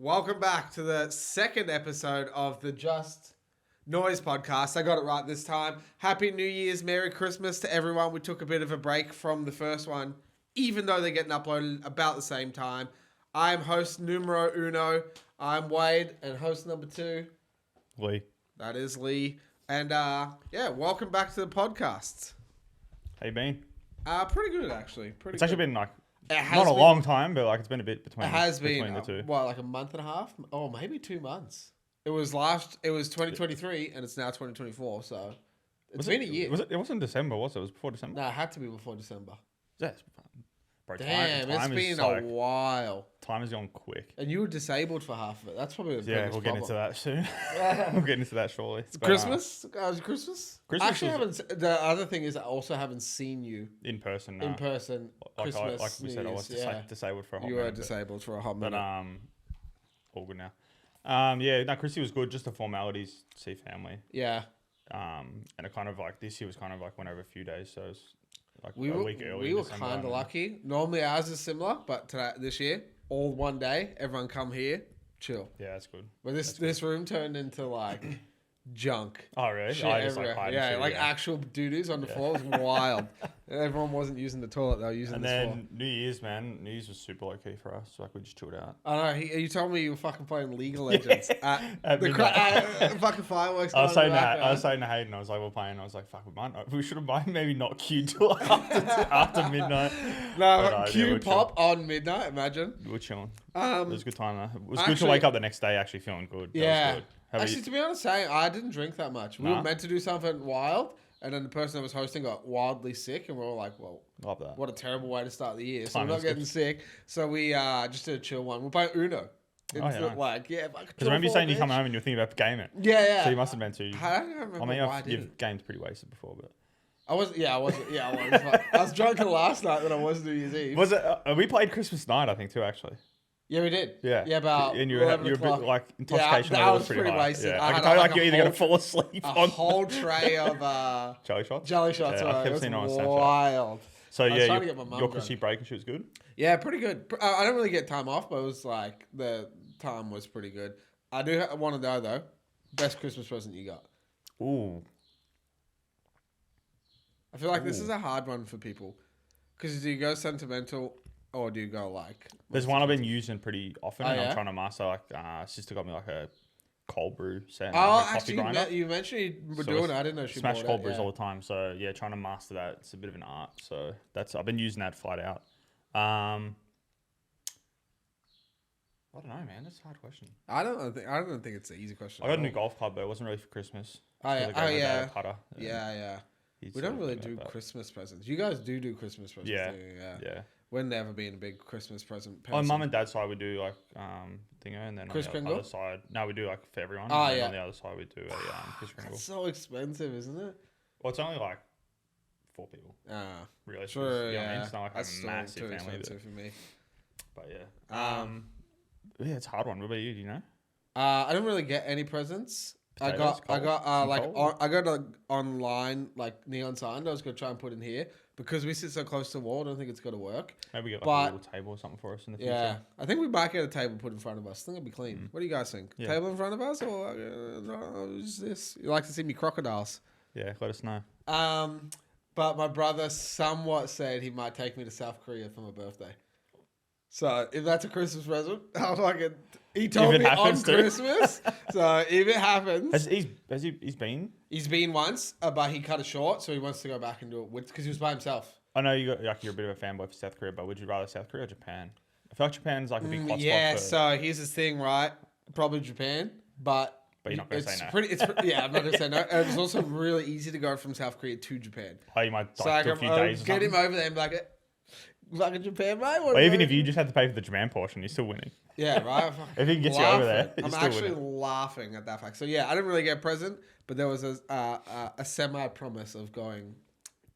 Welcome back to the second episode of the Just Noise podcast. I got it right this time. Happy New Year's, Merry Christmas to everyone. We took a bit of a break from the first one, even though they're getting uploaded about the same time. I'm host numero uno. I'm Wade, and host number two, Lee. That is Lee. And welcome back to the podcast. How you been? Pretty good actually. It's actually been like not a long time, but like it's been a bit between. It has been between the two. like a month and a half? Oh, maybe 2 months. It was 2023 and it's now 2024. So it's been a year. It wasn't December, was it? It was before December. No, it had to be before December. Yes. Bro, Damn, it's been a while. Time has gone quick. And you were disabled for half of it. That's probably the biggest we'll get problem. into that soon. We'll get into that shortly. It's Christmas? Christmas? Christmas I actually the other thing is I also haven't seen you in person. In person. Like Christmas, we said, I was disabled for a hot minute. You were disabled for a hot minute. But all good now. Chrissy was good. Just the formalities, see family. Yeah. And it kind of like this year was kind of like went over a few days, so it was like a week early. We were kind of lucky. Normally ours is similar, but this year, all one day, everyone come here, chill. Yeah, that's good. But this room turned into like junk. Oh really? Shit everywhere. Actual doo-doos on the floor. It was wild. Everyone wasn't using the toilet; they were using the floor. And then New Year's, man. New Year's was super low key for us. Like we just chilled out. I know. You told me you were fucking playing League of Legends at the fucking fireworks. I was saying to Hayden, I was like, we're playing. I was like, fuck, we should have maybe not queued till after midnight. Queue pop on midnight. Imagine. We were chilling. It was a good time though. It was good to wake up the next day actually feeling good. Yeah. That was good. Actually, to be honest, I didn't drink that much. We were meant to do something wild, and then the person that was hosting got wildly sick, and we were like, well, love that. What a terrible way to start the year. So we're not getting sick. So we just did a chill one. We're playing Uno. Because I remember you saying you come home and you're thinking about gaming. Yeah. So you must have been too. I don't remember why you've gamed pretty wasted before, but. I was. I was drunker last night than I was New Year's Eve. Was it? We played Christmas night, I think, too, actually. Yeah, we did. Yeah. Yeah, about and you're a bit like intoxication level was pretty high. wasted. Yeah. I can tell you, like you're either going to fall asleep on a whole tray of jelly shots. Jelly shots. Yeah, I kept seeing on Snapchat. Wild. So your Chrissy break and she was good. Yeah, pretty good. I don't really get time off, but it was like the time was pretty good. I do want to know though, best Christmas present you got? Ooh. I feel like this is a hard one for people because do you go sentimental? Or do you go like... There's one I've been using pretty often and yeah? I'm trying to master. Like, sister got me like a cold brew set. Actually, you mentioned you were doing it. I didn't know she smash cold brews all the time. So, yeah, trying to master that. It's a bit of an art. So, I've been using that flat out. I don't know, man. That's a hard question. I don't think it's an easy question. I got a new golf club, but it wasn't really for Christmas. Yeah. Putter, yeah. We don't really do Christmas presents. You guys do Christmas presents. Yeah. We're never being a big Christmas present person. On mum and dad's side, we do like thingo, and then Chris on the Kringle? other side, no, we do like for everyone. Oh, and yeah. On the other side, we do a Chris Kringle. That's so expensive, isn't it? Well, it's only like 4 people. Really? Sure, you know what I mean? yeah. It's not like That's a massive too family. expensive for me. But yeah. Yeah, it's a hard one. What about you? Do you know? I don't really get any presents. Potatoes, I got online like neon sign. I was gonna try and put in here because we sit so close to the wall. I don't think it's gonna work. Maybe get like a little table or something for us in the future. Yeah, I think we might get a table put in front of us. I think it'll be clean. What do you guys think? Yeah. Table in front of us or is this? You like to see me crocodiles? Yeah, let us know. But my brother somewhat said he might take me to South Korea for my birthday. So if that's a Christmas present, I'm fucking. He told me on Christmas. So if it happens, he's been? He's been once, but he cut it short, so he wants to go back and do it because he was by himself. I know you're a bit of a fanboy for South Korea, but would you rather South Korea or Japan? I feel like Japan's like a big hotspot. Yeah. So here's the thing, right? Probably Japan, but you're not going to say no. Yeah, I'm not going to say no. And it's also really easy to go from South Korea to Japan. Oh, you might do a few days. Get him over there and be like. Fucking Japan, mate. Or even if you just had to pay for the Japan portion, you're still winning. Yeah, right. If he can get you over there, I'm actually laughing at that fact. So yeah, I didn't really get a present, but there was a semi-promise of going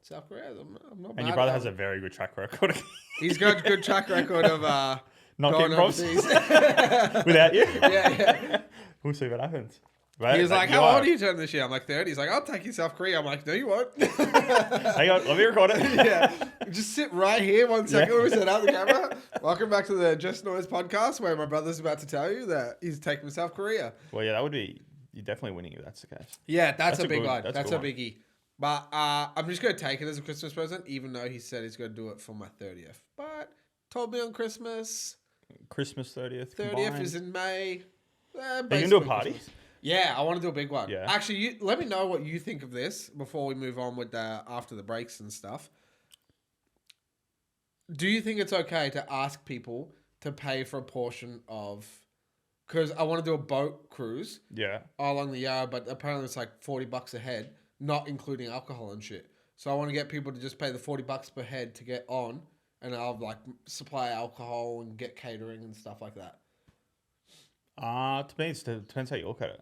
South Korea. I'm not. And your brother has a very good track record. He's got a good track record of not getting pros overseas without you. Yeah. We'll see what happens. Right? He was like, you how are. old are you turning this year? I'm like 30. He's like, I'll take you South Korea. I'm like, no, you won't. Hang on, let me record it. Yeah. Just sit right here 1 second. Yeah. Let me set out the camera. Welcome back to the Just Noise podcast where my brother's about to tell you that he's taking South Korea. Well, yeah, that would be... You're definitely winning if that's the case. Yeah, that's a big good- one. that's That's a a good biggie. But I'm just going to take it as a Christmas present, even though he said he's going to do it for my 30th. But told me on Christmas. Christmas 30th 30th combined. is in May. Are you going to do a basically party? Christmas. Yeah, I want to do a big one. Yeah. Actually, let me know what you think of this before we move on with the after the breaks and stuff. Do you think it's okay to ask people to pay for a portion of... Because I want to do a boat cruise Yeah. all along the Yarra, but apparently it's like $40 a head, not including alcohol and shit. So I want to get people to just pay the $40 per head to get on, and I'll like supply alcohol and get catering and stuff like that. To me, it depends how you look at it.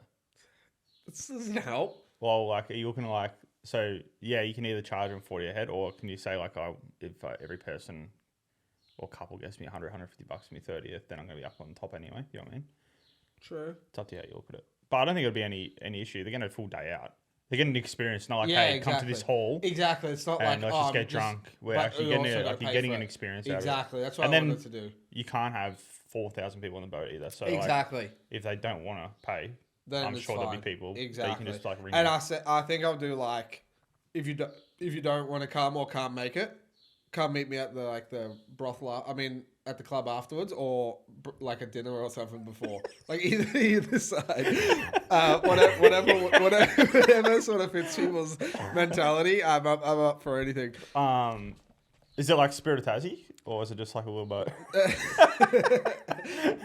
This doesn't help. Well, like, are you looking like... So, yeah, you can either charge them 40 a head, or can you say, like, if every person or couple gets me 100, 150 bucks for me 30th, then I'm going to be up on top anyway. You know what I mean? True. It's up to you how you look at it. But I don't think it'll be any issue. They're getting a full day out. They're getting an experience. Not like, Yeah, hey, come to this exactly. hall Exactly. It's not and like, let's just get drunk. We're actually getting also it. gotta Like, you're pay getting for an it. experience out of it. Exactly. That's what And I then- wanted to do. You can't have 4,000 people on the boat either. So, like, Exactly. if they don't want to pay, Then I'm it's sure fine. there'll be people that you Exactly. can just, like, ring And up. I think I'll do like, if you don't want to come or can't make it, come meet me at the brothel. I mean, at the club afterwards, or like a dinner or something before. Like either side. Whatever sort of fits people's mentality. I'm up for anything. Is it like Spirit of Tassie? Or is it just like a little boat?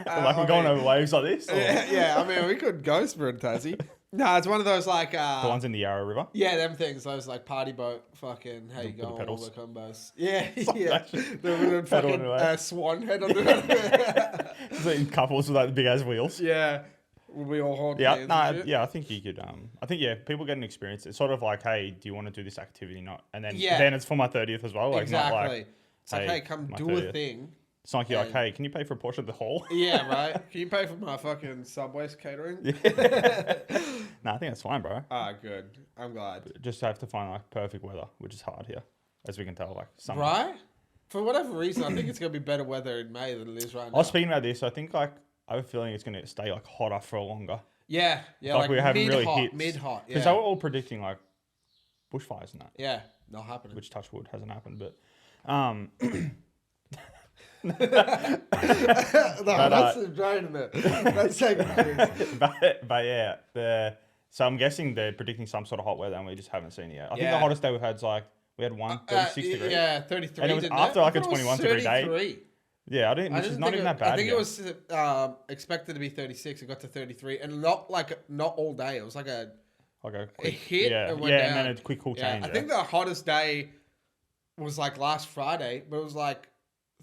Like we're I going mean, over waves like this? Or yeah. I mean, we could go Spirit Tassie. No, it's one of those like the ones in the Yarra River? yeah, them things. Those like party boat, fucking how you With the go all pedals. the combos. Yeah, like yeah. that. The Pedal fucking away. swan head on the It's like in couples with like the big ass wheels. yeah. We all hold Yeah, hands. no, and shit. yeah, I think you could. I think people get an experience. It's sort of like, hey, do you want to do this activity? Not, and then Yeah. then it's for my 30th as well. Like, Exactly. not like It's like, hey, hey, come my do a 30th. thing. It's not like you're like, And- hey, can you pay for a portion of the hall? Yeah, right. Can you pay for my fucking Subway's catering? No, I think that's fine, bro. Ah, good. I'm glad. Just have to find like perfect weather, which is hard here, as we can tell. Like summer. Right? For whatever reason, I think it's gonna be better weather in May than it is right I now. was speaking about this. I think like I have a feeling it's going to stay like hotter for longer. Yeah, yeah. Like, we haven't really mid-hot, hit- mid-hot. Yeah, Because they were all predicting like bushfires and that, yeah. Not happening. which touch wood hasn't happened. But No, that's enjoying it. That's taking piss. but yeah, so I'm guessing they're predicting some sort of hot weather and we just haven't seen it yet. I think Yeah. the hottest day we've had is like we had 36 degrees. Yeah, 33. And it was didn't after, I like, a thought it was 21 degree day. 33. Yeah, which is not even that bad. I think here. it was expected to be 36. It got to 33, and not all day. It was like a like a it quick, hit. yeah, and went yeah, down. and then a quick cool Yeah, change. I think the hottest day was like last Friday, but it was like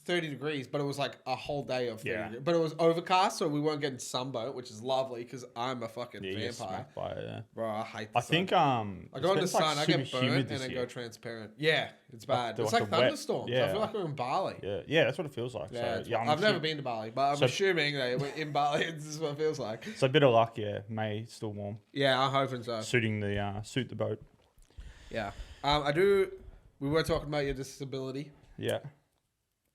30 degrees, but it was like a whole day of 30 Yeah. degrees. But it was overcast, so we weren't getting sunburnt, which is lovely because I'm a fucking yeah, you get vampire. smacked by it, yeah. Bro, I hate the I sun. think I it's go into been, sun, like, I super get humid burnt, this and I year. go transparent. Yeah, it's bad. Like It's the like wet- thunderstorms. I yeah. feel like we're in Bali. Yeah, that's what it feels like. Yeah, So yeah, I've never been to Bali, but I'm So- assuming that in Bali, this is what it feels like. So a bit of luck, yeah. May still warm, Yeah, I'm hoping so. suiting the suit the boat. Yeah. I do. We were talking about your disability. Yeah.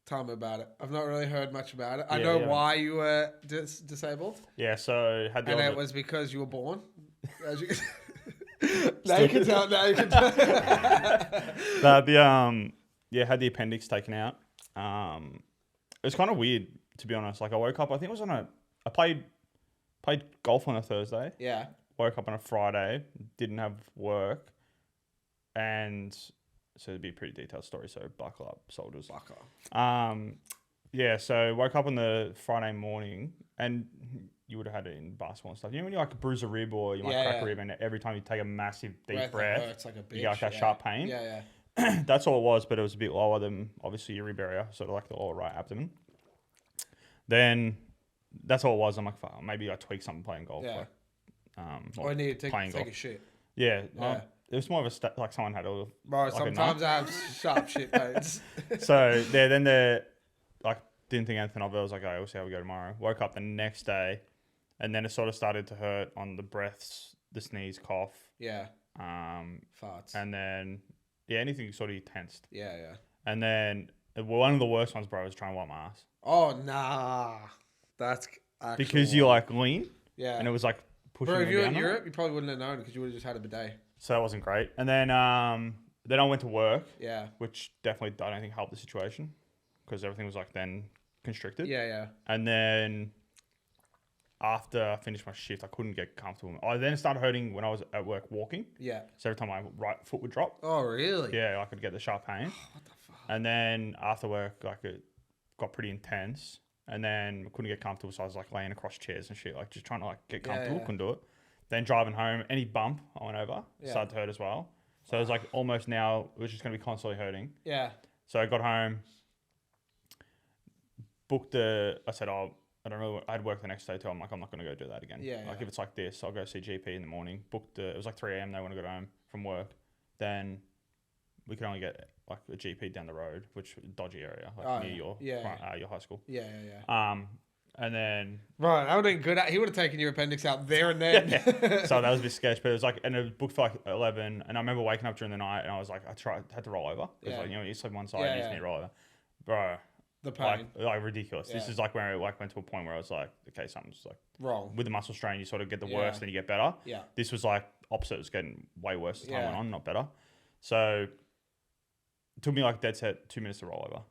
Tell me about it. I've not really heard much about it. I Yeah, know yeah. why you were disabled, Yeah, so had the and old- it was because you were born. As you now you can tell. Now you can tell. had the appendix taken out. It was kind of weird, to be honest. Like I woke up, I think it was I played golf on a Thursday. Yeah. Woke up on a Friday, didn't have work, and so it'd be a pretty detailed story. So buckle up, soldiers. Fuck off. Yeah. So woke up on the Friday morning, and you would have had it in basketball and stuff. You know when you like bruise a rib or you might Yeah, crack yeah. a rib, and every time you take a massive deep Breath breath, hurts like a bitch. you get like that yeah. sharp pain. Yeah, That's all it was, but it was a bit lower than obviously your rib area, sort of like the lower right abdomen. Then that's all it was. I'm like, fuck, maybe I tweaked something playing golf. yeah. Like, Or I need to playing take golf. a shit. Yeah, Yeah. it was more of a like someone had a little. Bro, like a sometimes I have sharp shit pains. So then like didn't think anything of it. I was like, okay, we'll see how we go tomorrow. Woke up the next day, And then it sort of started to hurt on the breaths, the sneeze, cough, Yeah. um, Farts. and then anything sort of tensed. Yeah, yeah. And then one of the worst ones, bro, was trying to wipe my ass Oh, nah. That's actual. because you like lean, Yeah. and it was like pushing Bro, if me you were down. in Europe, you probably wouldn't have known because you would have just had a bidet. So that wasn't great. And then I went to work, Yeah. which definitely I don't think helped the situation because everything was like then constricted. Yeah, yeah. And then after I finished my shift, I couldn't get comfortable. I then started hurting when I was at work walking. Yeah. So every time my right foot would drop, Oh, really? yeah, I could get the sharp pain. What the fuck? And then after work, like it got pretty intense. And then I couldn't get comfortable, so I was like laying across chairs and shit, like just trying to like get comfortable. Yeah. Couldn't do it. Then driving home, any bump I went over started to hurt as well. So it was like almost now it was just gonna be constantly hurting. Yeah. So I got home, I said, oh, I don't know. I had work the next day too. I'm like, I'm not going to go do that again. Yeah, Like yeah. if it's like this, I'll go see GP in the morning. It was like 3 a.m. They want to go home from work. Then we could only get like a GP down the road, which was a dodgy area, like near your high school. Yeah, yeah. And then Right, that would have been good. He would have taken your appendix out there and then. so that was a bit sketch, but it was like, and it was booked for like 11. And I remember waking up during the night and I was like, had to roll over because like, you know, you sleep one side, you just need to roll over. Bro. The pain. Like ridiculous. Yeah. This is like where I like went to a point where I was like, okay, something's like wrong. with the muscle strain. You sort of get the worst, then you get better. Yeah. This was like opposite. It was getting way worse as time Yeah. went on, not better. So it took me like dead set 2 minutes to roll over.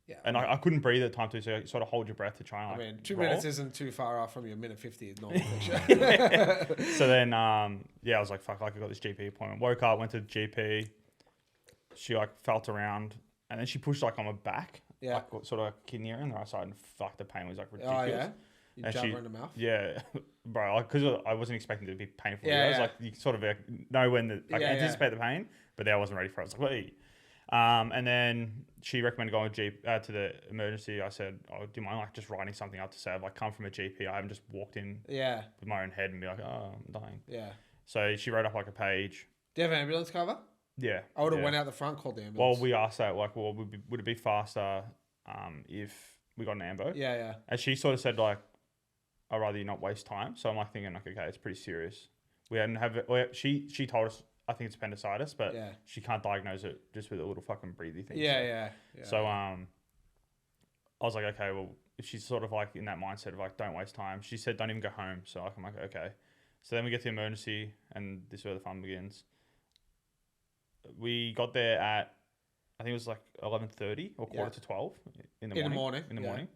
Yeah. And I couldn't breathe at the time too, so you sort of hold your breath to try and like. I mean, 2 roll. minutes isn't too far off from your minute 50 normal picture. So then, I was like, fuck, like I got this GP appointment. Woke up, went to the GP. She like felt around, and then she pushed like on my back. Yeah. Like sort of like kidney area on the right side, and fuck, the pain was like ridiculous. Oh, yeah? You And jab she- her in the mouth? Yeah, bro, because I wasn't expecting it to be painful. Yeah, I was yeah. like, you sort of know when anticipate the pain, but then I wasn't ready for it. I was like, wait. And then she recommended going to the emergency. I said, oh, do you mind like just writing something up to say I've like come from a GP? I haven't just walked in Yeah. with my own head and be like, oh, I'm dying. Yeah. So she wrote up like a page. Do you have ambulance cover? Yeah. I would have yeah. went out the front, called the Well, ambulance. we asked that, like, well, would it be faster if we got an ambo? Yeah, yeah. And she sort of said, like, I'd rather you not waste time. So I'm like thinking, like, okay, it's pretty serious. We hadn't have it. Well, she told us, I think it's appendicitis, but Yeah. she can't diagnose it just with a little fucking breathy thing. Yeah. So I was like, okay, well, if she's sort of like in that mindset of like, don't waste time. She said, don't even go home. So I'm like, okay. So then we get to the emergency, and this is where the fun begins. We got there at, I think it was like 11:30 or quarter to 12 in the morning. In the morning.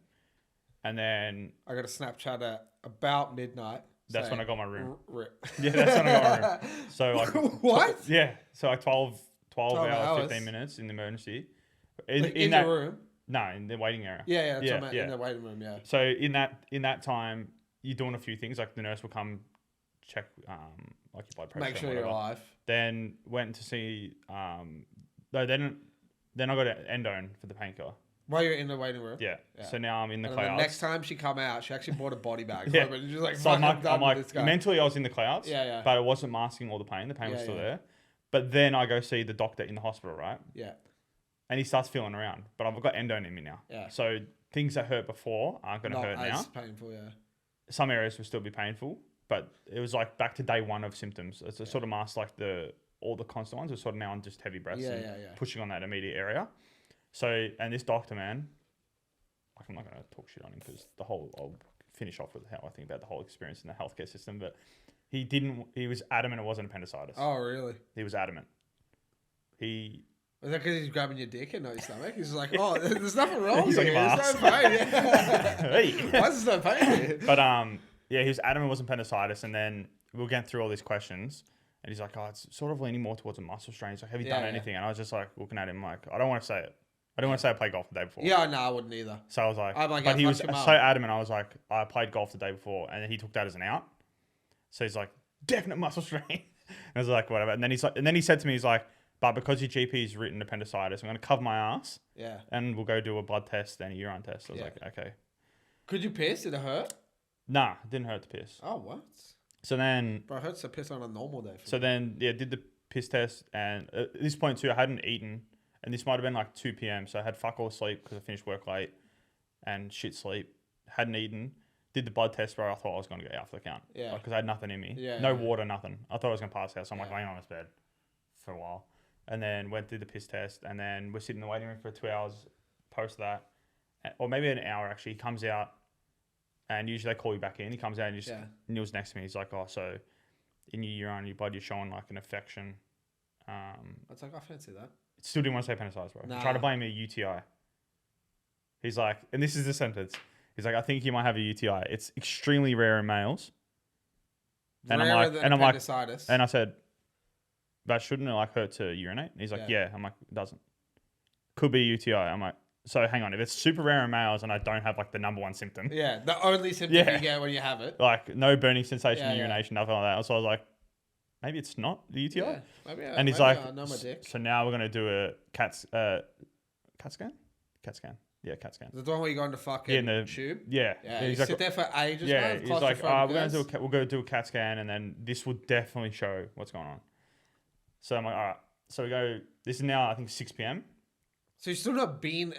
And then I got a Snapchat at about midnight. that's when I saying, got my room. Rip. Yeah, that's when I got my room. So like What? Yeah, so like 12 hours, hours. 15 minutes in the emergency. Like in that your room? No, in the waiting area. Yeah, that's Yeah, what I meant, yeah. in the waiting room, yeah. So in that time, you're doing a few things. Like the nurse will come check like your blood pressure. Make sure and you're whatever. alive. Then went to see then I got an endone for the painkiller. While you're in the waiting room? Yeah. Yeah. So now I'm in the And then clouds. the next time she come out, she actually bought a body bag. Yeah. But she's like, So fuck, I'm done with like this guy. mentally I was in the clouds. Yeah, yeah. But it wasn't masking all the pain. The pain was Yeah, still yeah. there. But then I go see the doctor in the hospital, right? Yeah. And he starts feeling around. But I've got endone in me now. Yeah. So things that hurt before aren't going to Not hurt as now. painful, yeah. Some areas will still be painful, but it was like back to day one of symptoms. It's a sort of mask like all the constant ones are sort of now on just heavy breaths and Yeah. pushing on that immediate area. So, and this doctor, man, like I'm not going to talk shit on him because I'll finish off with how I think about the whole experience in the healthcare system, but he was adamant it wasn't appendicitis. Oh, really? He was adamant. Is that because he's grabbing your dick and not your stomach? He's like, oh, there's nothing wrong He's here. like, There's no pain. Yeah. Hey. Why is there no pain here? But yeah, he was adamant it wasn't appendicitis, and then we were getting through all these questions, and he's like, oh, it's sort of leaning more towards a muscle strain. He's like, have you done anything? And I was just like looking at him like, I don't want to say it. I don't want to say I played golf the day before. Yeah, no, I wouldn't either. So I was like, I'm like, but yeah, he was fuck so him up. adamant. I was like, I played golf the day before, and then he took that as an out. So he's like, definite muscle strain. And I was like, whatever. And then he said to me, he's like, but because your GP's written appendicitis, I'm going to cover my ass. Yeah. And we'll go do a blood test and a urine test. I was Yeah. like, okay. Could you piss? Did it hurt? Nah, it didn't hurt to piss. Oh, what? So then, Bro, it hurts to piss on a normal day. so then, yeah, did the piss test, and at this point too, I hadn't eaten, and this might have been like 2 p.m. So I had fuck all sleep because I finished work late, and shit sleep. Hadn't eaten. Did the blood test, bro. I thought I was going to get out for the count. Yeah. Because I had nothing in me. Yeah, no yeah. water, nothing. I thought I was going to pass out. So I'm like Yeah. laying on this bed for a while. And then went through the piss test. And then we're sitting in the waiting room for 2 hours post that. Or maybe an hour, actually. He comes out. And usually they call you back in. He comes out and just kneels next to me. He's like, oh, so in your urine, your blood, you're showing like an infection. It's like, I fancy that. Still didn't want to say appendicitis, bro. Nah. He tried to blame me a UTI. He's like, and this is the sentence. He's like, I think you might have a UTI. It's extremely rare in males. And Rarer than appendicitis. And I said, that shouldn't it like hurt to urinate? And he's like, yeah. I'm like, it doesn't. Could be a UTI. I'm like, so hang on. If it's super rare in males and I don't have like the number one symptom. Yeah, the only symptom you get when you have it. Like no burning sensation, urination, nothing like that. So I was like, maybe it's not the UTI. Yeah, maybe and he's like, I know my dick. So now we're going to do a CAT scan? CAT scan. Yeah, CAT scan. Is it the one where you go into fucking tube? Yeah. Yeah, you like, sit there for ages, yeah, man. he's like, we're going to do a CAT scan and then this will definitely show what's going on. So I'm like, all right. So we go, this is now, I think, 6 p.m. So you've still not been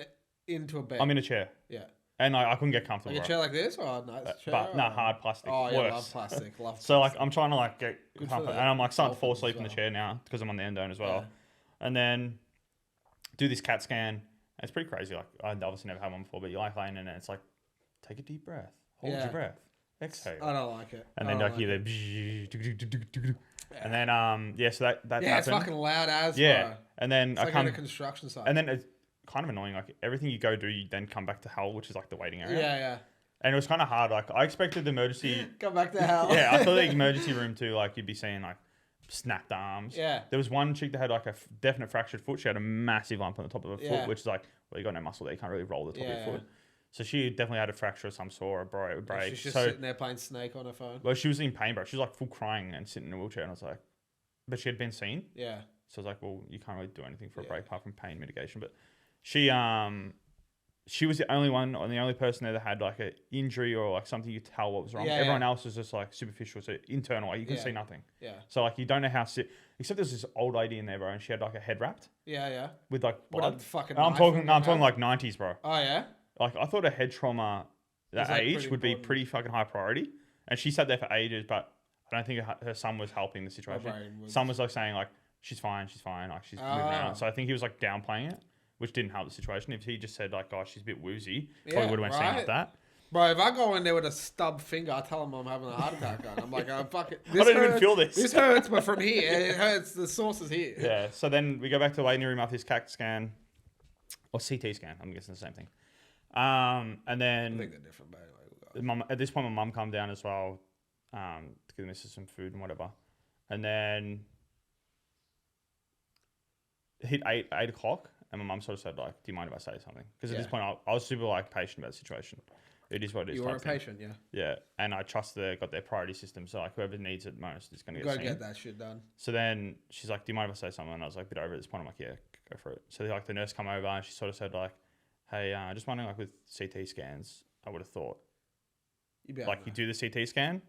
into a bed? I'm in a chair. Yeah. And I couldn't get comfortable. Like a chair like this or a nice chair? But no, hard plastic. Oh, yeah, worse. love plastic. Love So plastic. like, I'm trying to like get comfortable. And I'm like starting to fall asleep in the well. chair now because I'm on the endone as well. Yeah. And then do this CAT scan. It's pretty crazy. Like I'd obviously never had one before, but you're like laying in it. It's like, take a deep breath. Hold your breath. Exhale. I don't like it. And then like hear the and then so that happened. It's fucking loud as bro. And then it's like on a construction site. And then it's kind of annoying. Like everything you go do, you then come back to hell, which is like the waiting area. Yeah. And it was kind of hard. Like I expected the emergency. Come back to hell. Yeah, I thought the emergency room too. Like you'd be seeing like snapped arms. Yeah. There was one chick that had like a definite fractured foot. She had a massive lump on the top of her foot, which is like, well, you got no muscle there. You can't really roll the top of your foot. So she definitely had a fracture of some sort or a break. She's just sitting there playing Snake on her phone. Well, she was in pain, bro. She was like full crying and sitting in a wheelchair. And I was like, but she had been seen. Yeah. So I was like, well, you can't really do anything for a break apart from pain mitigation. But she was the only one or the only person there that had like an injury or like something you could tell what was wrong. Everyone else was just like superficial, so internal. Like you can see nothing. Yeah. So like you don't know how except there's this old lady in there, bro, and she had like a head wrapped. Yeah. With like blood. Fucking I'm talking like 90s, bro. Oh yeah. Like I thought a head trauma that age would be pretty fucking high priority, and she sat there for ages, but I don't think her son was helping the situation. Son was like saying like she's fine, like she's moving around. So I think he was like downplaying it, which didn't help the situation. If he just said like, "Oh, she's a bit woozy," probably would have went saying like that. Bro, if I go in there with a stub finger, I tell them I'm having a heart attack. I'm like, oh, fuck it. I don't even feel this. This hurts, but from here, it hurts. The source is here. Yeah. So then we go back to the waiting room after this CAT scan or CT scan. I'm guessing the same thing. And then I think they're different, but anyway, at this point, my mum come down as well to give the missus some food and whatever. And then it hit 8 o'clock, and my mum sort of said like, "Do you mind if I say something?" Because at this point, I was super like patient about the situation. It is what it is. You are a patient, yeah. Yeah, and I trust got their priority system. So like whoever needs it most is going to get seen. Go get that shit done. So then she's like, "Do you mind if I say something?" And I was like, a bit over at this point. I'm like, "Yeah, go for it." So like the nurse come over and she sort of said like, "Hey, just wondering like with CT scans, I would have thought like you do the CT scan,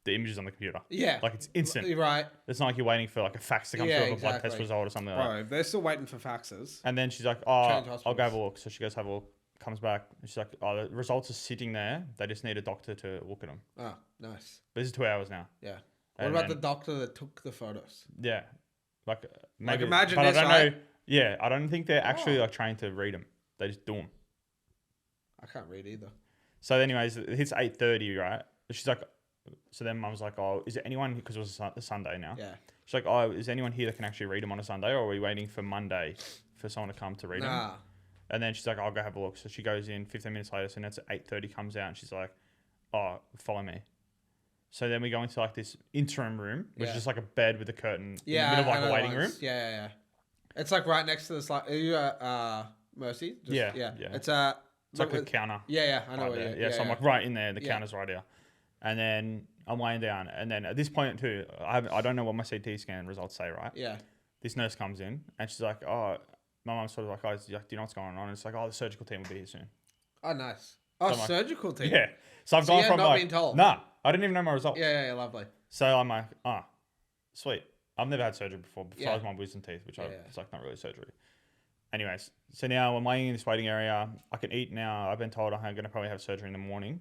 the image is on the computer. Yeah, like it's instant. You're right. It's not like you're waiting for like a fax to come through of a blood test result or something like that. Bro, they're still waiting for faxes. And then she's like, "Oh, I'll go have a look." So she goes have a look. Comes back and she's like, "Oh, the results are sitting there. They just need a doctor to look at them." Oh, nice. But this is 2 hours now. Yeah. What about the doctor that took the photos? Yeah, like maybe. Imagine but this, I don't right? know. Yeah, I don't think they're actually like trained to read them. They just do them. I can't read either. So, anyways, it hits 8:30, right? She's like, so then Mum's like, "Oh, is there anyone?" Because it was a Sunday now. Yeah. She's like, "Oh, is anyone here that can actually read them on a Sunday, or are we waiting for Monday for someone to come to read them?" And then she's like, "I'll go have a look." So she goes in 15 minutes later. So that's at 8:30 comes out and she's like, "Oh, follow me." So then we go into like this interim room, which is just like a bed with a curtain in the middle of like a waiting room. Yeah. It's like right next to the slide. Are you Mercy? Yeah. It's like a counter. Yeah, I know. Right yeah, so I'm like right in there. The counter's right here. And then I'm laying down. And then at this point too, I don't know what my CT scan results say, right? Yeah. This nurse comes in and she's like, "Oh," my mum's sort of like, "Oh, do you know what's going on?" And it's like, "Oh, the surgical team will be here soon." Oh, nice. Oh, so surgical team. Yeah. So I've gone from not like, being told. Nah, I didn't even know my results. Yeah, lovely. So I'm like, sweet. I've never had surgery before, besides my wisdom teeth, which it's like not really surgery. Anyways, so now I'm laying in this waiting area. I can eat now. I've been told I'm going to probably have surgery in the morning.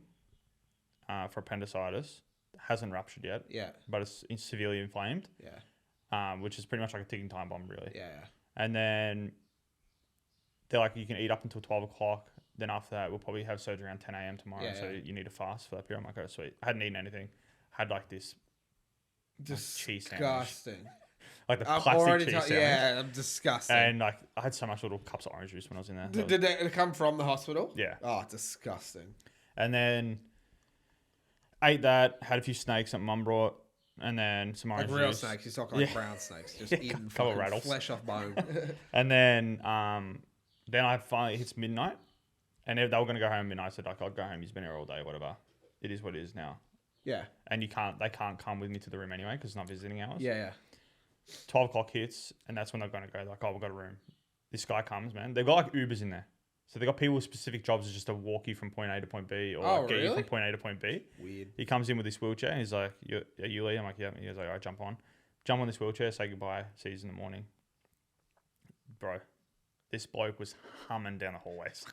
for appendicitis. Hasn't ruptured yet. Yeah. But it's severely inflamed. Yeah. Which is pretty much like a ticking time bomb, really. Yeah. And then they're like, you can eat up until 12 o'clock. Then after that, we'll probably have surgery around 10 a.m. tomorrow. Yeah, so you need to fast for that period. I'm like, oh, sweet. I hadn't eaten anything. Had like this cheese sandwich. Disgusting. Like the plastic cheese sandwich. Yeah, disgusting. And like, I had so much little cups of orange juice when I was in there. Did it come from the hospital? Yeah. Oh, disgusting. And then ate that, had a few snakes that mum brought, and then some orange Like real juice. snakes. You're talking like brown snakes. Just eating couple fucking rattles. flesh off bone. And then I finally hits midnight, and they were going to go home at midnight. I said, like, I'll go home. He's been here all day, whatever. It is what it is now. Yeah. And they can't come with me to the room anyway because it's not visiting hours. Yeah. 12 o'clock hits, and that's when they're going to go, like, oh, we've got a room. This guy comes, man. They've got like Ubers in there. So they got people with specific jobs just to walk you from point A to point B or get you from point A to point B. Weird. He comes in with this wheelchair and he's like, are you Lee? I'm like, yeah. He goes like, all right, jump on this wheelchair, say goodbye, see you in the morning. Bro, this bloke was humming down the hallways.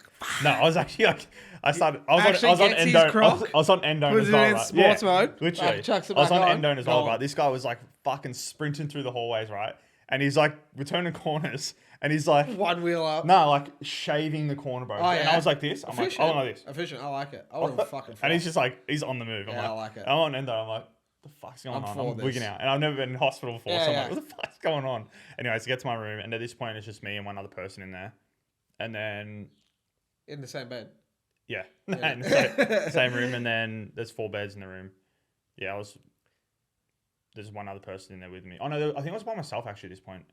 No, I was actually like, I was on endo. I was on endo as well. Was it in sports mode? Literally. I was on endo as well, but this guy was like fucking sprinting through the hallways, right? And he's like returning corners. And he's like... One wheel up. No, like shaving the corner, bro. And I was like this. I'm like, I want like this. Efficient. I like it. I want to fucking... And he's just like, he's on the move. I'm I like it. I'm on endo. I'm like, what the fuck's going on? I'm wigging out. And I've never been in hospital before. So I'm like, what the fuck's going on? Anyways, to get to my room. And at this point, it's just me and one other person in there. And then... In the same bed? Yeah. Same room. And then there's 4 beds in the room. Yeah, there's one other person in there with me. Oh, no, I think I was by myself, actually, at this point.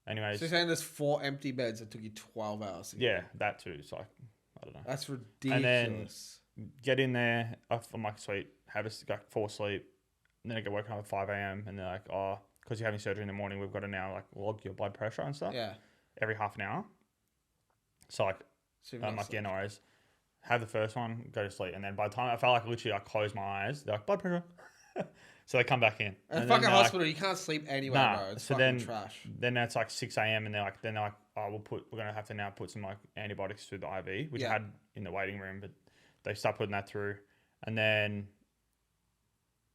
Anyways. So you're saying there's 4 empty beds that took you 12 hours to get? Yeah, that too. So I don't know. That's ridiculous. And then get in there. I'm like, sweet, fall asleep. And then I get woken up at 5 a.m. And they're like, oh, because you're having surgery in the morning, we've got to now like log your blood pressure and stuff. Yeah. Every half an hour. So like, I'm like, yeah, no worries. Have the first one, go to sleep. And then by the time I felt like literally I closed my eyes, they're like, blood pressure. So they come back in. And fucking hospital, you can't sleep anywhere, bro. It's fucking trash. Then it's like 6 a.m. and they're like, oh, we're gonna have to now put some like antibiotics through the IV, which I had in the waiting room, but they start putting that through. And then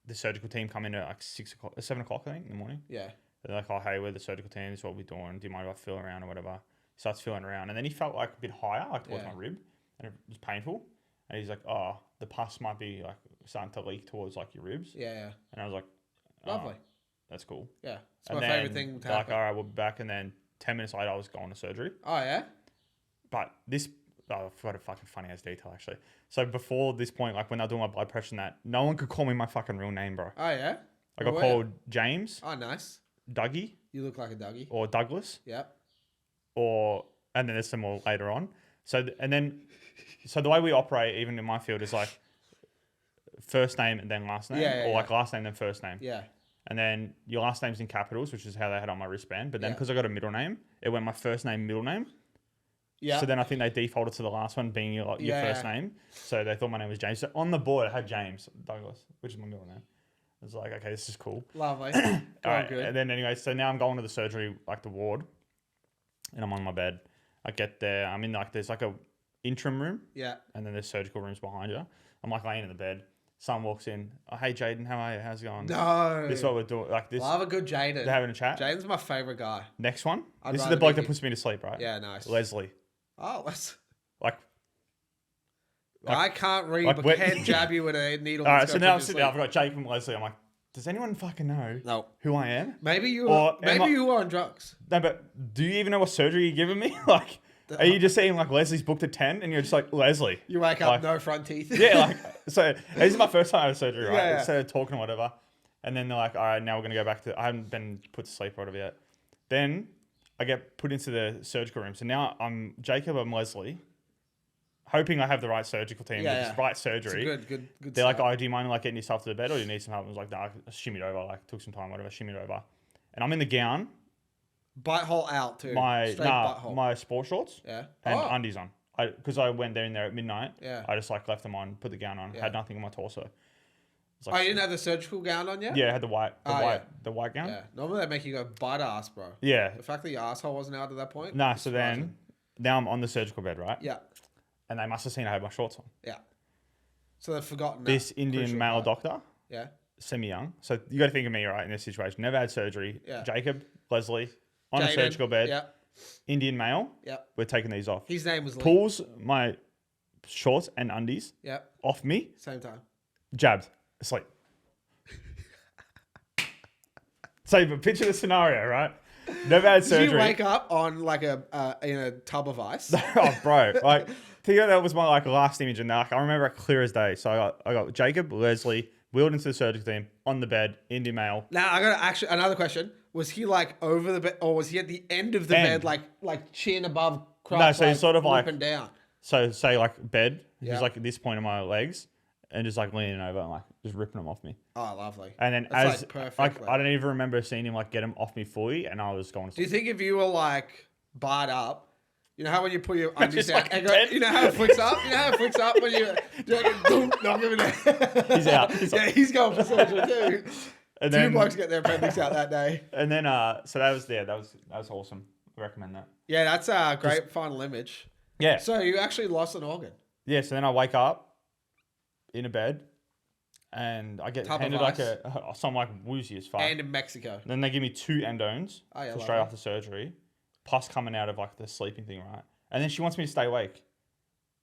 the surgical team come in at like 7 o'clock, I think, in the morning. Yeah. They're like, oh, hey, we're the surgical team. This is what we're doing. Do you mind if I feel around or whatever? He starts feeling around, and then he felt like a bit higher, like towards my rib, and it was painful. And he's like, oh, the pus might be like starting to leak towards like your ribs. Yeah. And I was like, lovely. That's cool. Yeah. It's my favourite thing to happen. Like, all right, we'll be back. And then 10 minutes later, I was going to surgery. Oh, yeah? But I forgot a fucking funny ass detail, actually. So before this point, like when I was doing my blood pressure and that, no one could call me my fucking real name, bro. Oh, yeah? I got called James. Oh, nice. Dougie. You look like a Dougie. Or Douglas. Yep. And then there's some more later on. So the way we operate, even in my field, is like first name and then last name, like last name then first name. Yeah. And then your last name's in capitals, which is how they had on my wristband. But then because I got a middle name, it went my first name, middle name. Yeah. So then I think they defaulted to the last one being your first name. So they thought my name was James. So on the board, I had James Douglas, which is my middle name. I was like, okay, this is cool. Lovely. All right. Good. And then anyway, so now I'm going to the surgery, like the ward, and I'm on my bed. I get there. I'm in like, there's like a interim room. Yeah. And then there's surgical rooms behind you. I'm like laying in the bed. Someone walks in. Oh, hey, Jaden, how are you? How's it going? No. This is what we're doing. Like this. Love a good Jaden. They're having a chat. Jaden's my favourite guy. Next one. This is the bloke that puts me to sleep, right? Yeah, nice. Leslie. Oh, that's... Like I can't read, but can jab you with a needle. All right, so now I'm sitting there. I've got Jake and Leslie. I'm like, does anyone fucking know who I am? Maybe you are on drugs. No, but do you even know what surgery you're giving me? Like, are you just saying like Leslie's booked at 10 and you're just like, Leslie? You wake up, no front teeth. Yeah, like, so this is my first time I had surgery, right? Yeah. Instead of talking or whatever. And then they're like, all right, now we're going to go back to, I haven't been put to sleep or whatever yet. Then I get put into the surgical room. So now I'm Jacob, I'm Leslie, hoping I have the right surgical team, the right surgery. It's good They're like, oh, do you mind like getting yourself to the bed or do you need some help? I was like, no, I shimmied over, like took some time, whatever, shimmied over. And I'm in the gown. Butt hole out too. My sport shorts. Yeah. And undies on. Because I went there in there at midnight. Yeah. I just like left them on, put the gown on, had nothing on my torso. Like, you didn't have the surgical gown on yet? Yeah, I had the white gown. Yeah. Normally they make you go butt ass, bro. Yeah. The fact that your asshole wasn't out at that point. Nah, so then now I'm on the surgical bed, right? Yeah. And they must have seen I had my shorts on. Yeah. So they've forgotten This that Indian crucial male part. doctor, Yeah. semi-young. So you got to think of me, right, in this situation. Never had surgery. Yeah. Jacob, Leslie, on a Jaden, surgical bed. Yeah. Indian male. Yeah. We're taking these off. His name was Lee. Pulls my shorts and undies Yeah. off me. Same time. Jabbed. Asleep. So, but picture the scenario, right? Never had surgery. Did you wake up on like in a tub of ice? Oh, bro. Like, think that was my like last image, and like I remember it clear as day. So I got Jacob, Leslie, wheeled into the surgical team on the bed, Indian male. Now I got actually another question. Was he like over the bed, or was he at the end of the bed, like chin above? Crotch, No, so he's sort of like looking down. So say like bed. Yeah. He's like at this point of my legs, and just like leaning over and like just ripping them off me. Oh, lovely. And then That's as perfect, like I don't even remember seeing him like get him off me fully, and I was going to Do you sleep. think if you were like barred up, you know how when you put your undies Just down, like and dead. you know how it flicks up? You know how it flicks up when you like, boom, knock him in there. He's out. Yeah, he's going for surgery too. And Two then blokes get their appendix out that day. and then so that was awesome. I recommend that. Yeah, that's a great final image. Yeah. So you actually lost an organ. Yeah, so then I wake up in a bed and I get Tub of handed like ice. some like woozy as fuck. And in Mexico. Then they give me 2 endones Oh, yeah, for lovely. straight after surgery, plus coming out of like the sleeping thing, right? And then she wants me to stay awake.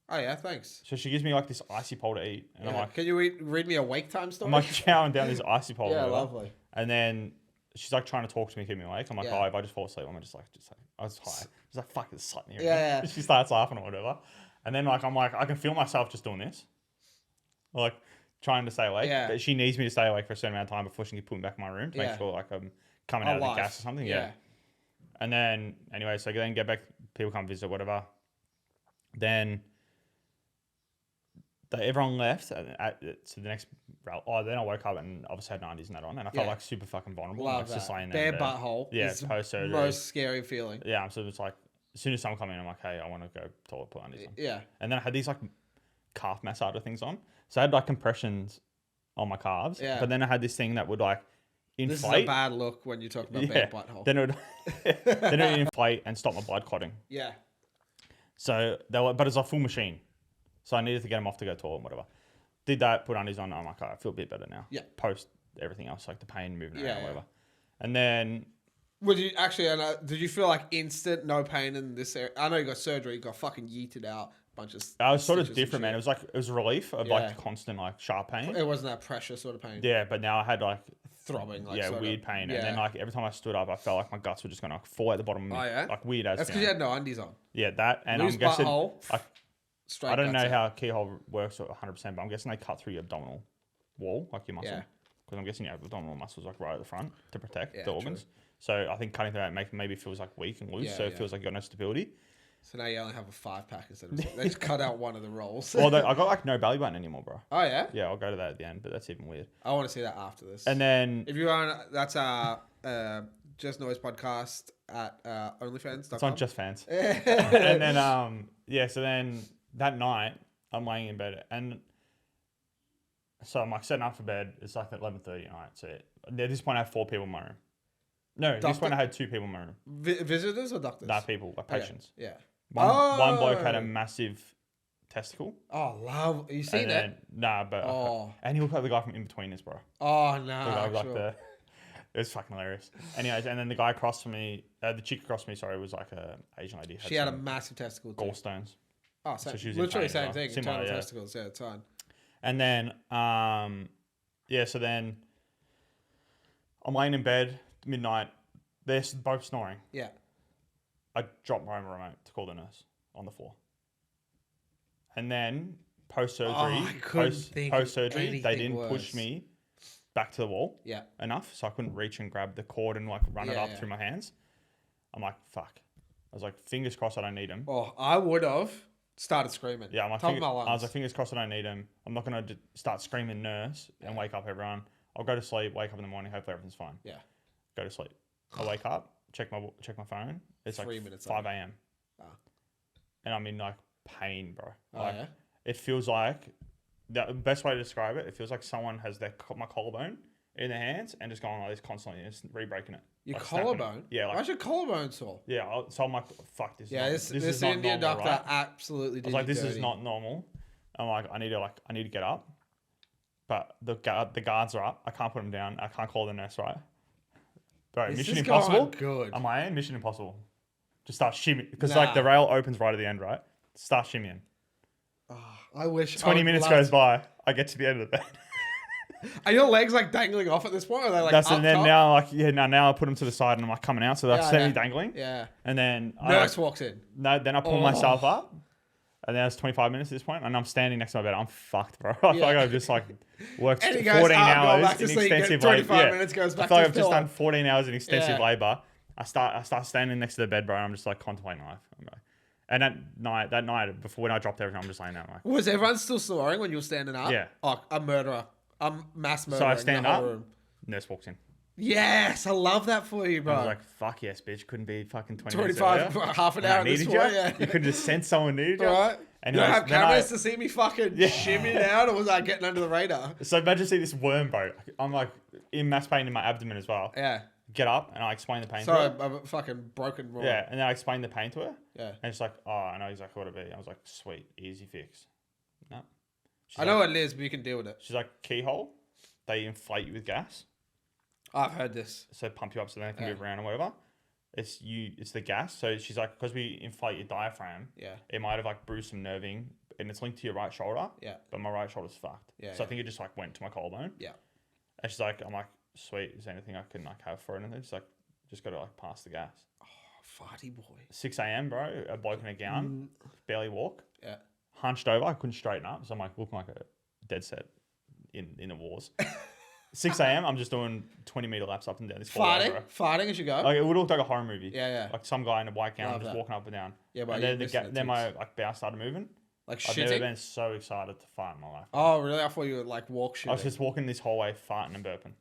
Oh yeah, thanks. So she gives me like this icy pole to eat. And I'm Yeah. like, Can you read me a wake time story? I'm like chowing down this icy pole. or Yeah, whatever. lovely. And then she's like trying to talk to me, keep me awake. I'm like, Yeah. oh, if I just fall asleep, I'm just like, I was high. She's like, fuck, it's slap me. Yeah, yeah. She starts laughing or whatever. And then like, I'm like, I can feel myself just doing this. Like trying to stay awake. Yeah. But she needs me to stay awake for a certain amount of time before she can put me back in my room to Yeah. make sure like I'm coming out of the gas or something. Yeah. And then, anyway, so then get back, people come visit, whatever. Then everyone left. So the next, then I woke up and obviously had 90s and that on, and I felt Yeah. like super fucking vulnerable. Love Like that. just laying there. Bare in bed. butthole. Yeah, is the post-surgery. most scary feeling. Yeah, I'm sort of just like, as soon as someone come in, I'm like, hey, I want to go toilet, put undies on. Yeah. And then I had these like calf massager things on. So I had like compressions on my calves. Yeah. But then I had this thing that would like inflate. This is a bad look when you talk about bare butthole. Then it would inflate and stop my blood clotting. Yeah. So but it's a full machine. So I needed to get them off to go toilet and whatever. Did that, put undies on. I'm like, oh, I feel a bit better now. Yeah. Post everything else, like the pain moving around, Yeah, whatever. And then Would you actually? Did you feel like instant no pain in this area? I know you got surgery. You got fucking yeeted out. Bunch of. I was sort of stitches and different, man. It shit. was like, it was a relief of Yeah. like the constant like sharp pain. It wasn't that pressure sort of pain. Yeah, but now I had like Throbbing. Like yeah, sort weird of, pain. Yeah. And then like every time I stood up, I felt like my guts were just gonna like fall at the bottom of me. Oh, yeah? Like weird as That's because you had no undies on. yeah, that and Loose I'm guessing butthole. I, Straight. I don't know guts out. how a keyhole works 100%, but I'm guessing they cut through your abdominal wall, like your muscle. Yeah. Because I'm guessing your abdominal muscles like right at the front to protect Yeah, the organs. So I think cutting through that maybe feels like weak and loose, Yeah, so it yeah. feels like you got no stability. So now you only have a 5-pack instead of. They just cut out one of the rolls. Well, I got like no belly button anymore, bro. Oh yeah. Yeah, I'll go to that at the end, but that's even weird. I want to see that after this. And then if you want, that's our Just Noise podcast at OnlyFans. it's on Just Fans. And then yeah, so then that night I'm laying in bed and so I'm like setting up for bed. It's like at 11:30 at night. So at this point I have 4 people in my room. No, at this point I had 2 people in my room. Visitors or doctors? No, people, like patients. Yeah. One bloke had a massive testicle. Oh, love. You seen And that? then, nah, but and he looked like the guy from In Between Us, bro. Oh no. The guy with, like it was fucking hilarious. Anyways, and then the guy across from me, the chick across from me, sorry, was like a Asian lady. She had a some massive testicle. Too. gallstones. Oh, So she was in literally pain, same right? thing. Similar, Internal yeah. testicles. Yeah, it's fine. And then, yeah, so then I'm laying in bed, midnight. They're both snoring. Yeah. I dropped my own remote to call the nurse on the floor. And then post-surgery, I couldn't think of post-surgery, they anything didn't worse. push me back to the wall Yeah. enough, so I couldn't reach and grab the cord and like run it Yeah, up yeah. through my hands. I'm like, fuck. I was like, fingers crossed I don't need them. Oh, I would have started screaming. Yeah, I'm like, Top of my lungs. I was like, fingers crossed I don't need them. I'm not going to start screaming nurse and wake up everyone. I'll go to sleep, wake up in the morning, hopefully everything's fine. Yeah. Go to sleep. I wake up, check my phone. It's 3 like minutes 5 later. a.m. Ah. And I'm in like pain, bro. Oh, Like, yeah? it feels like the best way to describe it. It feels like someone has my collarbone in their hands and just going like this constantly and just re-breaking it. Your like snapping it. collarbone? Yeah. Like, Why's your collarbone sore? yeah. So I'm like, fuck this. Yeah, is this not Indian normal, doctor right? absolutely I did was like, you this is dirty. not normal. I'm like, I need to get up, but the guards are up. I can't put them down. I can't call the nurse, right? Bro, This Mission is going Impossible. good. Am I in Mission Impossible? Just start shimmying because Nah. like the rail opens right at the end, right? Start shimmying. Oh, I wish 20 minutes goes by. I get to the end of the bed. Are your legs like dangling off at this point? Or are they like That's up and then top? now like now I put them to the side and I'm like coming out, so they're Yeah, semi yeah. dangling. Yeah. And then Nurse walks in. then I pull myself up. And then it's 25 minutes at this point, and I'm standing next to my bed. I'm fucked, bro. I feel like I've just like worked And he 14 goes, hours back to in sleep, extensive 25 labor. minutes, goes back I feel like to I've just pillow. done 14 hours in extensive Yeah. labor. I start standing next to the bed, bro, and I'm just like contemplating life. I'm like, and that night before when I dropped everything, I'm just laying there. I'm like, Was everyone still snoring when you were standing up? Yeah. Oh, a murderer. I'm mass murderer. so I in stand the whole up. room. Nurse walks in. Yes, I love that for you, bro. I was like, fuck yes, bitch. Couldn't be fucking 20 minutes 25, earlier. half an When I hour at this needed point. you. Yeah. You could have just sent someone needed you. Right. And You don't have then cameras to see me fucking shimmying out, or was I getting under the radar? So imagine see this worm, bro. I'm like in mass pain in my abdomen as well. Yeah. Get up and I explain the pain Sorry, to her. I'm a fucking broken raw. Yeah, and then I explained the pain to her. Yeah. And she's like, oh, I know exactly what it be. I was like, sweet, easy fix. No. She's I know like, what it is, but you can deal with it. She's like, keyhole, they inflate you with gas. I've heard this. So pump you up so then it can move around or whatever. It's the gas. So she's like, because we inflate your diaphragm, Yeah. it might have like bruised some nerving and it's linked to your right shoulder. Yeah. But my right shoulder's fucked. Yeah, So I think it just like went to my collarbone. Yeah. And she's like, I'm like, sweet, is there anything I can like have for it? And she's like, just got to like pass the gas. Farty boy. 6 a.m, bro, a bloke in a gown, barely walk, Yeah. hunched over, I couldn't straighten up. So I'm like, looking like a dead set in the wars. 6 a.m, I'm just doing 20-meter laps up and down this hallway, bro. Farting as you go. Like, it would look like a horror movie. Yeah, yeah. Like some guy in a white gown Love just that. walking up and down. Yeah, but and you're then, missing it then too. my like bowel started moving. Like I've never shitting. been so excited to fart in my life. Oh, really? I thought you would like walk shit. I was just walking this hallway, farting and burping.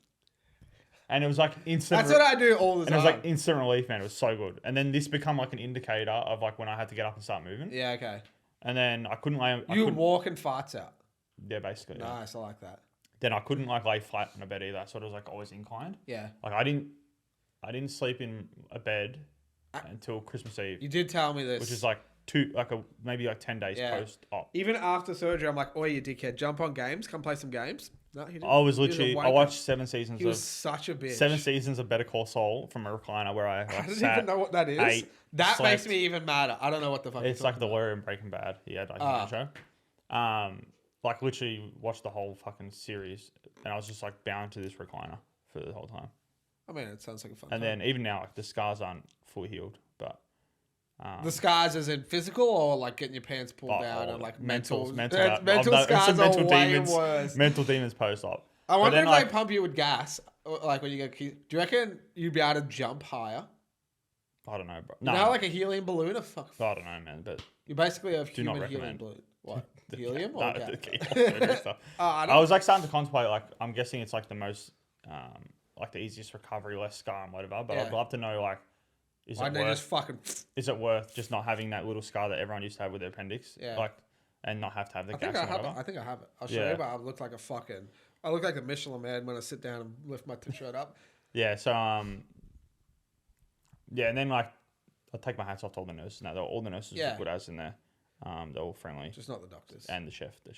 And it was like instant. That's what I do all the And time. it was like instant relief, man. It was so good. And then this become like an indicator of like when I had to get up and start moving. Yeah, okay. And then I couldn't lay. You walk and farts out. Yeah, basically. Yeah. Nice, I like that. Then I couldn't like lay flat in a bed either, so it was like always inclined. Yeah. Like I didn't sleep in a bed until Christmas Eve, You did tell me this. which is like maybe 10 days Yeah. post op. Even after surgery, I'm like, oh, you dickhead, jump on games, come play some games. No, he didn't. I was He a literally I wanker. watched 7 seasons He was of such a bitch. 7 seasons of Better Call Saul from a recliner where I I like, don't sat, even know what that is. ate, That makes slept. me even madder. I don't know what the fuck. It's you're like the talking lawyer in Breaking Bad. He had like a show. Like literally watched the whole fucking series, and I was just like bound to this recliner for the whole time. about. I mean, it sounds like a fun. And time. then even now, like the scars aren't fully healed, but The scars is in physical or like getting your pants pulled oh, out and like mental mental I've scars some are way worse. mental demons post op. I wonder if like, they pump you with gas, like when you get. Do you reckon you'd be able to jump higher? I don't know, bro. No, No, like a helium balloon. Or fuck, I don't know, man. But you basically have Do not human helium recommend. balloon. What helium no, or gas? the keyhole surgery stuff. I I was like starting to contemplate. Like, I'm guessing it's like the most, like the easiest recovery, less scar and whatever. But Yeah. I'd love to know, like, is Why it don't they worth? just fucking? Is it worth just not having that little scar that everyone used to have with their appendix? Yeah. Like, and not have to have the I think gas I and have it. whatever. I think I have it. I'll show Yeah. you. But I look like a fucking. I look like the Michelin man when I sit down and lift my shirt up. Yeah. So yeah, and then like I take my hats off to all the nurses. Now all the nurses Yeah. were good as in there. They're all friendly, Just not the doctors. and the chef could.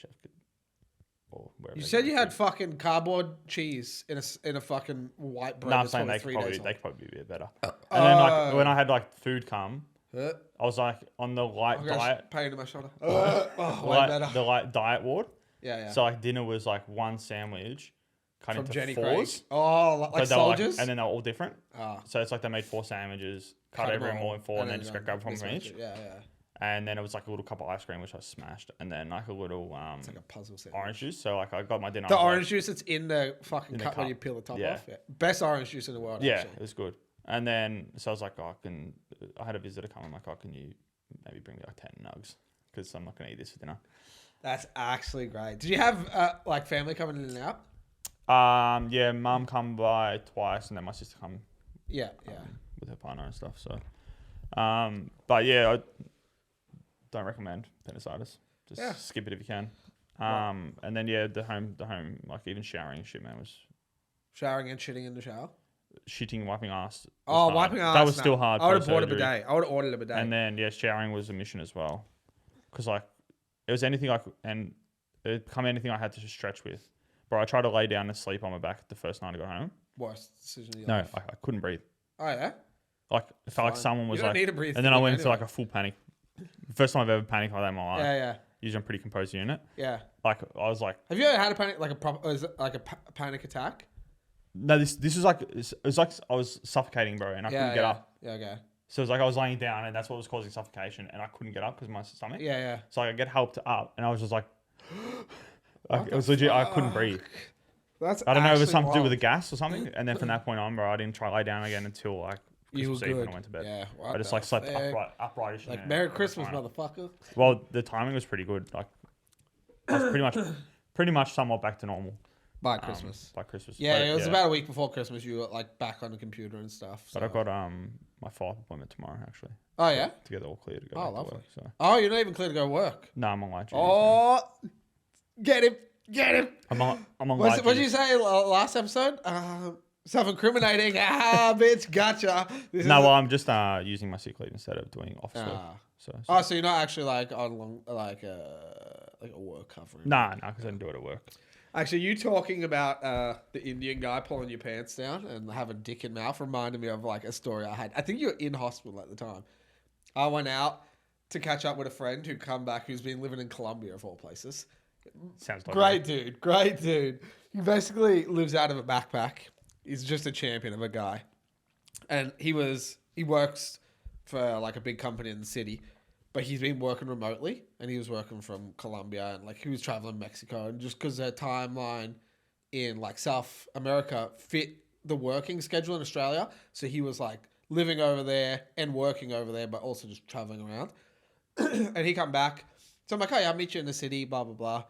Or wherever You they said go. you had fucking cardboard cheese in a fucking white bread. No, I'm that's saying probably they 3 could days probably old. be a bit better. And then like when I had like food come, Huh? I was like on the light Oh, gosh, diet, pain in my shoulder. Way better. the light diet ward. Yeah, yeah. So like dinner was like one sandwich, cut From into Jenny fours. Craig. Oh, like But they were, soldiers. and then they were all different. Ah. So it's like they made 4 sandwiches, cut them every more in 4, and then just done. grab one from Mismatch each. it. Yeah, yeah. And then it was like a little cup of ice cream, which I smashed, and then like a little It's like a puzzle sandwich. orange juice. So like I got my dinner. The I was like- orange juice that's in the fucking In the cup when cup. you peel the top Yeah. off. Yeah. Best orange juice in the world. Yeah, Actually. it was good. And then so I was like, I had a visitor come. I'm like, can you maybe bring me like 10 nugs because I'm not gonna eat this for dinner. That's actually great. Did you have like family coming in and out? Yeah, mum come by twice, and then my sister come Yeah, yeah. with her partner and stuff. So, but yeah, I don't recommend appendicitis. Just skip it if you can. And then yeah, the home, like even showering and shit, man, was Showering and shitting in the shower. shitting, wiping ass. was Oh, hard. wiping ass. That was no. still hard. I would have bought a post-surgery. bidet. I would have ordered a bidet. And then yeah, showering was a mission as well, because like it was anything like, and it become anything I had to stretch with. Bro, I tried to lay down and sleep on my back the first night I got home. Worst decision of your No, life. I couldn't breathe. Oh, yeah? Like, it felt like Fine. someone was You don't like... need to breathe And then I through went into anyway. like a full panic. First time I've ever panicked like that in my life. Yeah. Usually I'm pretty composed unit. Yeah. Like, I was like... Have you ever had a panic, like a proper, is it like a panic attack? No, this was like... It was like I was suffocating, bro, and I couldn't get up. Yeah, okay. So it was like I was laying down, and that's what was causing suffocation, and I couldn't get up because of my stomach. Yeah. So I get helped up, and I was just like... it was legit, I couldn't breathe. That's I don't know if it was something to do wild. with the gas or something. And then from that point on, bro, I didn't try to lay down again until like You were Christmas Eve when good. I went to bed. Yeah. I just like slept upright. Like, Merry Christmas, motherfucker. Well, the timing was pretty good. Like, I was pretty much somewhat back to normal By Christmas. by Christmas. Yeah, But, it was about a week before Christmas. You were like back on the computer and stuff. So. But I've got my follow-up appointment tomorrow actually. Oh, yeah? To get it all clear to go. Oh, back to lovely. work, so. Oh, you're not even clear to go work. No, I'm on light duty. Oh, get him. I'm on light What did duty. you say last episode? Self-incriminating. Bitch, gotcha. Well, I'm just using my sick leave instead of doing office work. So. Oh, so you're not actually like on long, like a work covering? Nah, because I didn't do it at work. Actually, you talking about the Indian guy pulling your pants down and having dick in mouth reminded me of like a story I had. I think you were in hospital at the time. I went out to catch up with a friend who'd come back who's been living in Colombia of all places. Sounds like Great dude. He basically lives out of a backpack. He's just a champion of a guy. And he works for like a big company in the city, but he's been working remotely and he was working from Colombia and like he was traveling Mexico, and just because their timeline in like South America fit the working schedule in Australia. So he was like living over there and working over there, but also just traveling around. And he come back. So I'm like, oh yeah, I'll meet you in the city, blah, blah,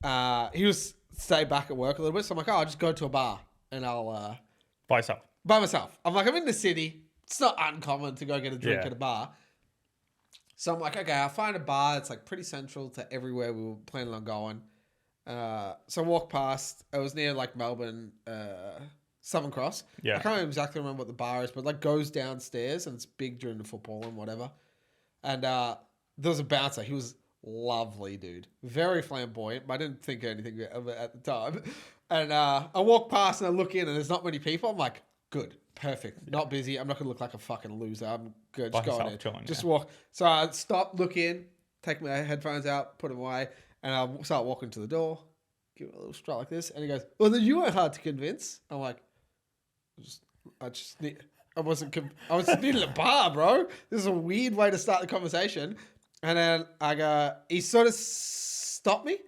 blah. He was stay back at work a little bit. So I'm like, oh, I'll just go to a bar and I'll... By yourself. By myself. I'm like, I'm in the city. It's not uncommon to go get a drink at a bar. So I'm like, okay, I'll find a bar that's like pretty central to everywhere we were planning on going. So I walked past. It was near like Melbourne, Southern Cross. Yeah. I can't exactly remember what the bar is, but like goes downstairs and it's big during the football and whatever. And there was a bouncer. He was lovely, dude. Very flamboyant, but I didn't think anything of it at the time. And I walk past and I look in and there's not many people. I'm like, good, perfect. Not busy. I'm not going to look like a fucking loser. I'm good. Just go in. Just walk. So I stop, look in, take my headphones out, put them away, and I start walking to the door, give it a little strut like this. And he goes, well, then you weren't hard to convince. I'm like, I was needing a bar, bro. This is a weird way to start the conversation. And then I go, he sort of stopped me,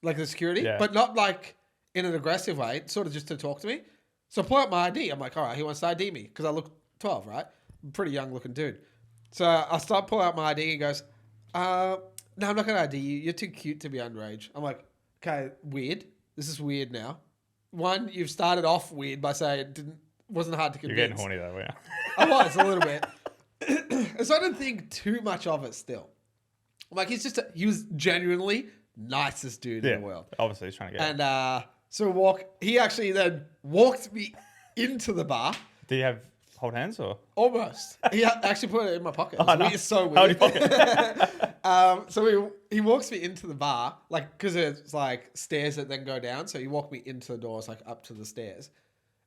like the security, but not like in an aggressive way, sort of just to talk to me. So I pull out my ID. I'm like, all right, he wants to ID me because I look 12, right? I'm a pretty young looking dude. So I start pull out my ID and he goes, no, I'm not going to ID you. You're too cute to be underage. I'm like, okay, weird. This is weird now. One, you've started off weird by saying it wasn't hard to convince. You're getting horny though, yeah. I was a little bit. And so I didn't think too much of it still. Like, he was genuinely nicest dude in the world. Obviously he's trying to get And so he actually then walked me into the bar. Did you hold hands or? Almost. He actually put it in my pocket. It was no. weird, so How weird. did you pocket? So he walks me into the bar, like, because it's like stairs that then go down. So he walked me into the doors, like up to the stairs.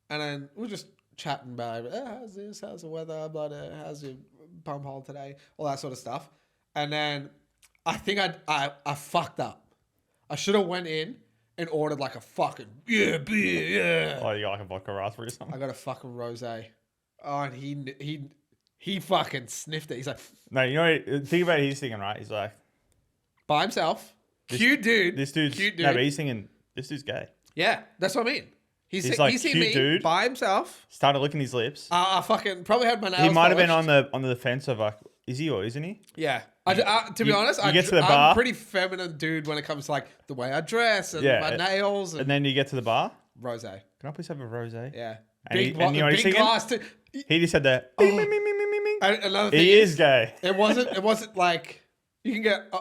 And then we were just chatting about, how's this? How's the weather? Blah, blah, how's your bum hole today? All that sort of stuff. And then I think I fucked up. I should have went in and ordered like a fucking beer, yeah. Oh, you got like a vodka raspberry or something? I got a fucking rosé. Oh, and he fucking sniffed it. He's like, No, you know what? Think about it, he's thinking, right? He's like, by himself. Cute dude. This dude's cute dude. No, but he's thinking, this dude's gay. Yeah, that's what I mean. He's like, he's seen cute me dude. by himself. Started licking his lips. I fucking probably had my nails He might have been polished. on the fence of like, is he or isn't he? Yeah. To be honest, you get to the I'm bar. a pretty feminine dude when it comes to like the way I dress and my nails and then you get to the bar. rosé. Can I please have a rosé? Yeah. And Big, and you know what he's big singing? glass too. He just said that. Bing, bing, bing, bing, bing, bing. And another thing He is gay. It wasn't like you can get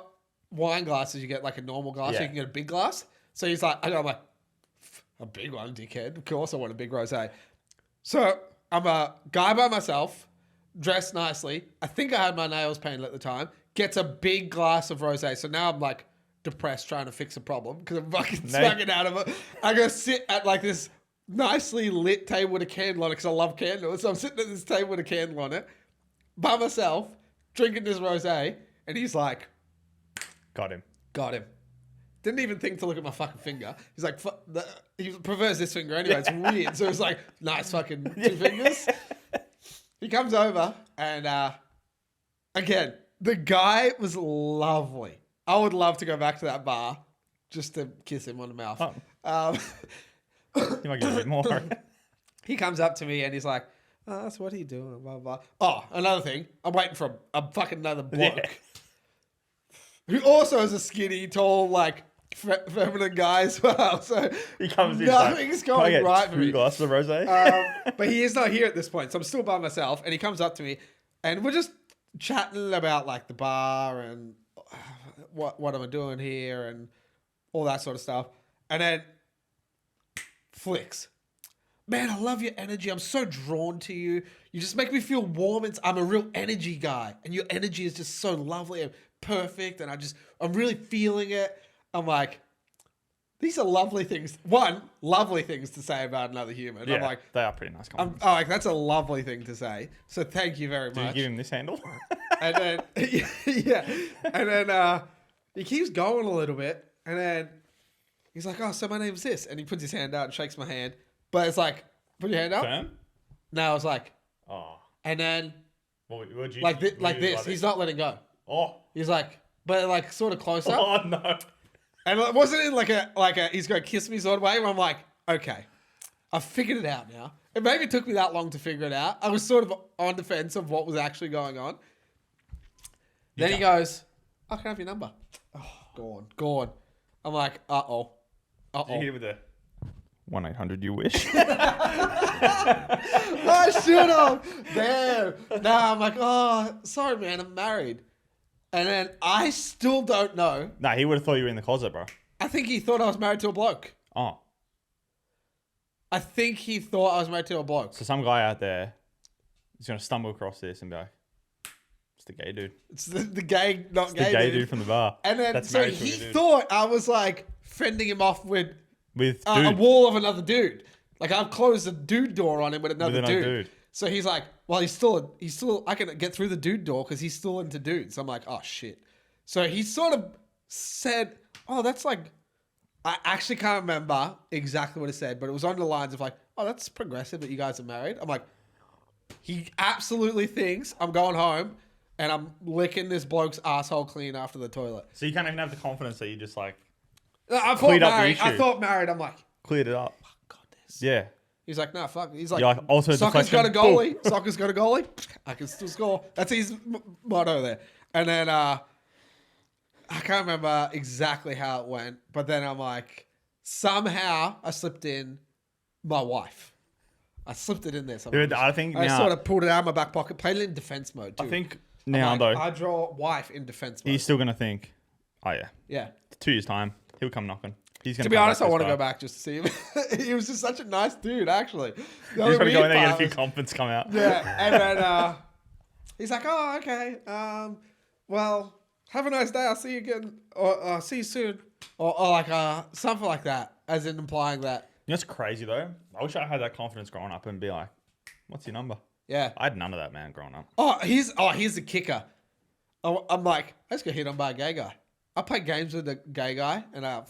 wine glasses. You get like a normal glass. Yeah. You can get a big glass. So he's like, I'm like, a big one, dickhead. Of course, I want a big rosé. So I'm a guy by myself, dressed nicely. I think I had my nails painted at the time. Gets a big glass of rosé. So now I'm like depressed trying to fix a problem because I'm fucking smoking out of it. I go sit at like this nicely lit table with a candle on it because I love candles. So I'm sitting at this table with a candle on it by myself, drinking this rosé, and he's like, Got him. Didn't even think to look at my fucking finger. He's like, he prefers this finger anyway. It's weird. So it's like, nice fucking 2 fingers. He comes over and again, the guy was lovely. I would love to go back to that bar just to kiss him on the mouth. You might get a bit more. He comes up to me and he's like, so what are you doing? Blah, blah. Oh, another thing. I'm waiting for a fucking another bloke. Who also is a skinny, tall, like, feminine guy as well. So he comes in. Nothing's going right for me. 2 glasses of rosé. But he is not here at this point. So I'm still by myself. And he comes up to me and we're just chatting about, like, the bar and what am I doing here and all that sort of stuff. And then flicks. Man, I love your energy. I'm so drawn to you. You just make me feel warm. I'm a real energy guy. And your energy is just so lovely and perfect. And I'm really feeling it. I'm like, these are lovely things. Lovely things to say about another human. Yeah, I'm like, they are pretty nice compliments. I'm like, that's a lovely thing to say. So thank you very much. Did you give him this handle? And then, yeah. And then he keeps going a little bit. And then he's like, oh, so my name's this. And he puts his hand out and shakes my hand. But it's like, put your hand up. Firm? No, I was like, oh. And then, What'd you, like this. He's not letting go. Oh. He's like, but like sort of closer. Oh, no. And it wasn't in like a he's going to kiss me sort of way where I'm like, okay, I've figured it out now. It maybe took me that long to figure it out. I was sort of on the fence of what was actually going on. Then he goes, I can have your number. Oh, gone. I'm like, uh-oh. Did you hit it with a 1-800 you wish? I should have. Damn. Now I'm like, oh, sorry, man, I'm married. And then I still don't know. Nah, he would have thought you were in the closet, bro. I think he thought I was married to a bloke. Oh. I think he thought I was married to a bloke. So some guy out there is going to stumble across this and be like, it's the gay dude. It's the gay, not It's gay the gay dude from the bar. And then, That's so married to a he dude. thought I was like fending him off with a dude. wall of another dude. Like I've closed the dude door on him with another dude. So he's like, well, he's still, I can get through the dude door because he's still into dudes. I'm like, oh shit. So he sort of said, oh, that's like, I actually can't remember exactly what he said, but it was on the lines of like, oh, that's progressive that you guys are married. I'm like, he absolutely thinks I'm going home and I'm licking this bloke's asshole clean after the toilet. So you can't even have the confidence that you just like I cleared up the married. issue. I thought married. I'm like, cleared it up. oh, God, this. Yeah. He's like, no, fuck. He's like, You're like, also soccer's got a deflection. goalie. Soccer's got a goalie. I can still score. That's his motto there. And then I can't remember exactly how it went, but then I'm like, somehow I slipped in my wife. I slipped it in there somehow. Dude, I think I now, sort of pulled it out of my back pocket, played it in defense mode too. I think I'm now like, though, I draw wife in defense mode. he's still going to think, oh yeah, Yeah. 2 years time, he'll come knocking. He's going To be honest, I want to go back just to see him. He was just such a nice dude, actually. He's going to go in there and get a few compliments come out. Yeah, and then he's like, "Oh, okay. Well, have a nice day. I'll see you again, or see you soon, or like something like that, as in implying that." You know what's crazy though? I wish I had that confidence growing up and be like, "What's your number?" Yeah. I had none of that, man, growing up. Here's the kicker. I'm like, I just got hit on by a gay guy. I play games with a gay guy, and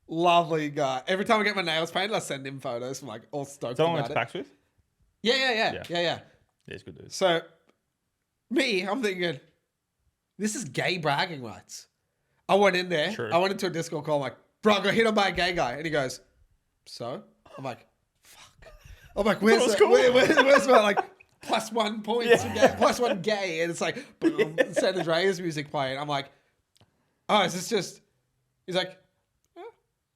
lovely guy. Every time I get my nails painted, I send him photos. I'm like all stoked Someone about went to it. packs with? Yeah. Yeah, it's good dude. So, I'm thinking, this is gay bragging rights. I went in there. True. I went into a Discord call. I'm like, bro, I got hit on by a gay guy. And he goes, so? I'm like, fuck. I'm like, where's my, like, +1 points for gay, +1 gay? And it's like, boom, San Andreas music playing. I'm like, oh, is this just... He's like,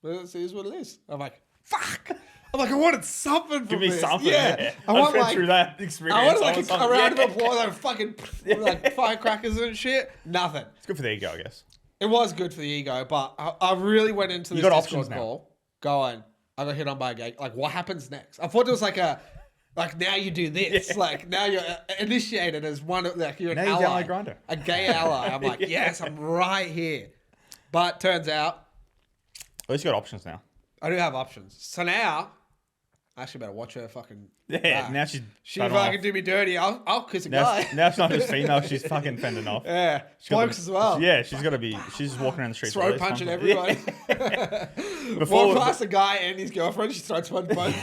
well, this is what it is. I'm like, fuck. I'm like, I wanted something from Give me this. something. Yeah. I want went through that experience. I wanted like a something. round of applause, like fucking like firecrackers and shit. Nothing. It's good for the ego, I guess. It was good for the ego, but I really went into this got Discord options now. call going, I got hit on by a gay. Like, what happens next? I thought it was like now you do this. Yeah. Like, now you're initiated as one of, like, you're an Now you ally. download Grindr. A gay ally. I'm like, Yeah. yes, I'm right here. But turns out At least you got options now. I do have options. So now I actually better watch her fucking. Yeah, now she's She done fucking off. do me dirty. I'll kiss a Now, guy. now it's not just female, she's fucking fending off. Yeah, She's got blokes as well. Yeah, she's got to be. She's just walking around the streets. Throat like this, punching constantly. everybody. Before- Walk past a guy and his girlfriend, she throats punch both.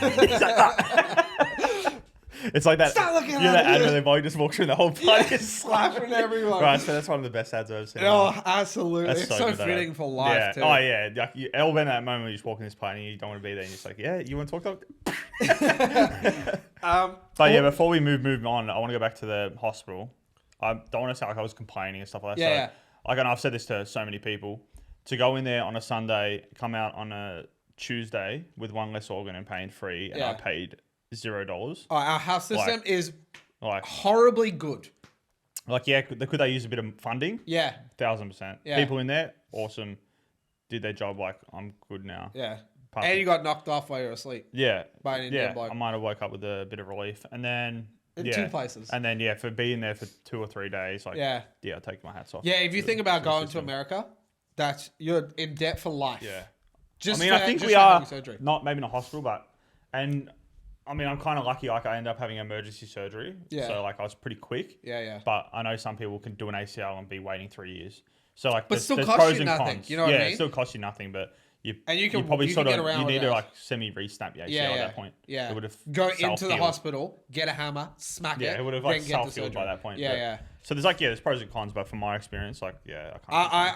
It's like that. Stop looking you know at that ad me. where the bloke just walks through the whole party and Slapping everyone. Right, so that's one of the best ads I've ever seen. Oh, absolutely. That's It's so so good, that fitting ad. for life, Yeah. too. Oh yeah, like it'll be that moment when you just walk in this party and you don't want to be there, and you're just like, yeah, you want to talk to? But yeah, before we move on, I want to go back to the hospital. I don't want to sound like I was complaining and stuff like that. Yeah, So, like, and I've said this to so many people, to go in there on a Sunday, come out on a Tuesday with one less organ and paying free, and I Yeah. paid $0. Our house system is Like, horribly good. yeah, could they use a bit of funding? Yeah, 1,000%. Yeah. People in there, awesome, did their job. Like, I'm good now. yeah. Perfect. And you got knocked off while you were asleep. Yeah, By an Indian yeah. bloke. I might have woke up with a bit of relief, and then In yeah, 2 places. and then for being there for 2 or 3 days, like Yeah. I take my hats off. Yeah, if you to- think about to the going to system. America, you're in debt for life. Yeah, Just I mean, I think just we for are having surgery. not maybe not hospital, but I mean, I'm kind of lucky. Like, I ended up having emergency surgery, Yeah. so like I was pretty quick. Yeah, yeah. But I know some people can do an ACL and be waiting 3 years. So like, But still there's costs pros you and nothing, cons. you know what I yeah, mean? it still costs you nothing, but And you can probably you sort can of get around you with need to that. like semi-resnap your ACL Yeah, at yeah. that point. Yeah. It would have Go into the self-healed. hospital, get a hammer, smack Yeah, it. it would have then like get the self-healed by surgery. that point. Yeah, but- yeah. So there's pros and cons, but from my experience, like I can't.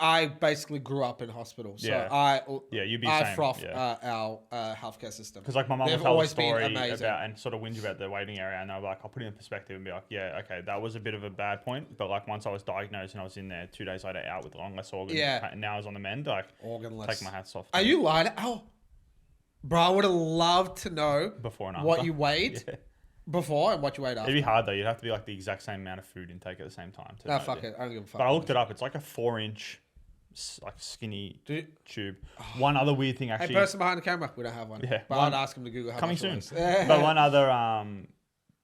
I basically grew up in hospital, so Yeah. You'd be the I same. froth Yeah. our healthcare system. Because like my mum They've would tell a always been story amazing. about and sort of whinge about the waiting area, and I'll put it in perspective and be like, yeah, okay, that was a bit of a bad point, but like once I was diagnosed and I was in there 2 days later out with lung less organ, Yeah. and now I was on the mend, like Organless. take my hats off. Are you lying? Oh, bro, I would have loved to know Before and what after? you weighed Yeah. before and what you weighed It'd after. be hard though. You'd have to be like the exact same amount of food intake at the same time. No, fuck it. I don't give a fuck. But I looked it up. It's like a 4-inch, like skinny Dude. tube. One other weird thing Hey, actually. person behind the camera, we don't have one. Yeah, But one- I'd ask him to Google how coming much it soon. was. But one other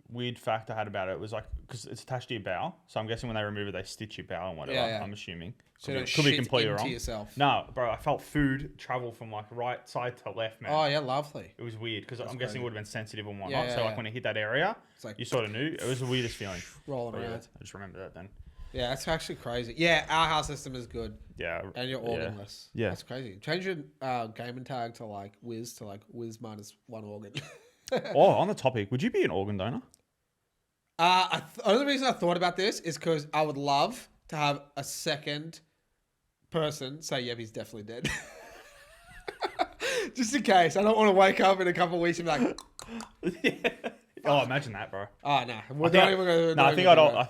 weird fact I had about it was like because it's attached to your bowel, so I'm guessing when they remove it, they stitch your bowel and whatever. Yeah, yeah. I'm assuming. So you don't Could be shit completely into wrong. yourself. No, bro, I felt food travel from like right side to left, man. Oh yeah, lovely. It was weird because I'm guessing crazy. it would have been sensitive and whatnot. Yeah, so yeah, like yeah. when it hit that area, It's like you sort of knew. It was the weirdest feeling. rolling But yeah, around. I just remember that then. Yeah, that's actually crazy. Yeah, our house system is good, Yeah. and you're yeah. organless. Yeah. That's crazy. Change your gaming tag to like Wiz minus 1 organ. Oh, on the topic, would you be an organ donor? Only reason I thought about this is because I would love to have a second person say, "Yep, he's definitely dead." Just in case. I don't want to wake up in a couple of weeks and be like, Oh, imagine that, bro. "Oh no, we're I think not I- even going to." No, I think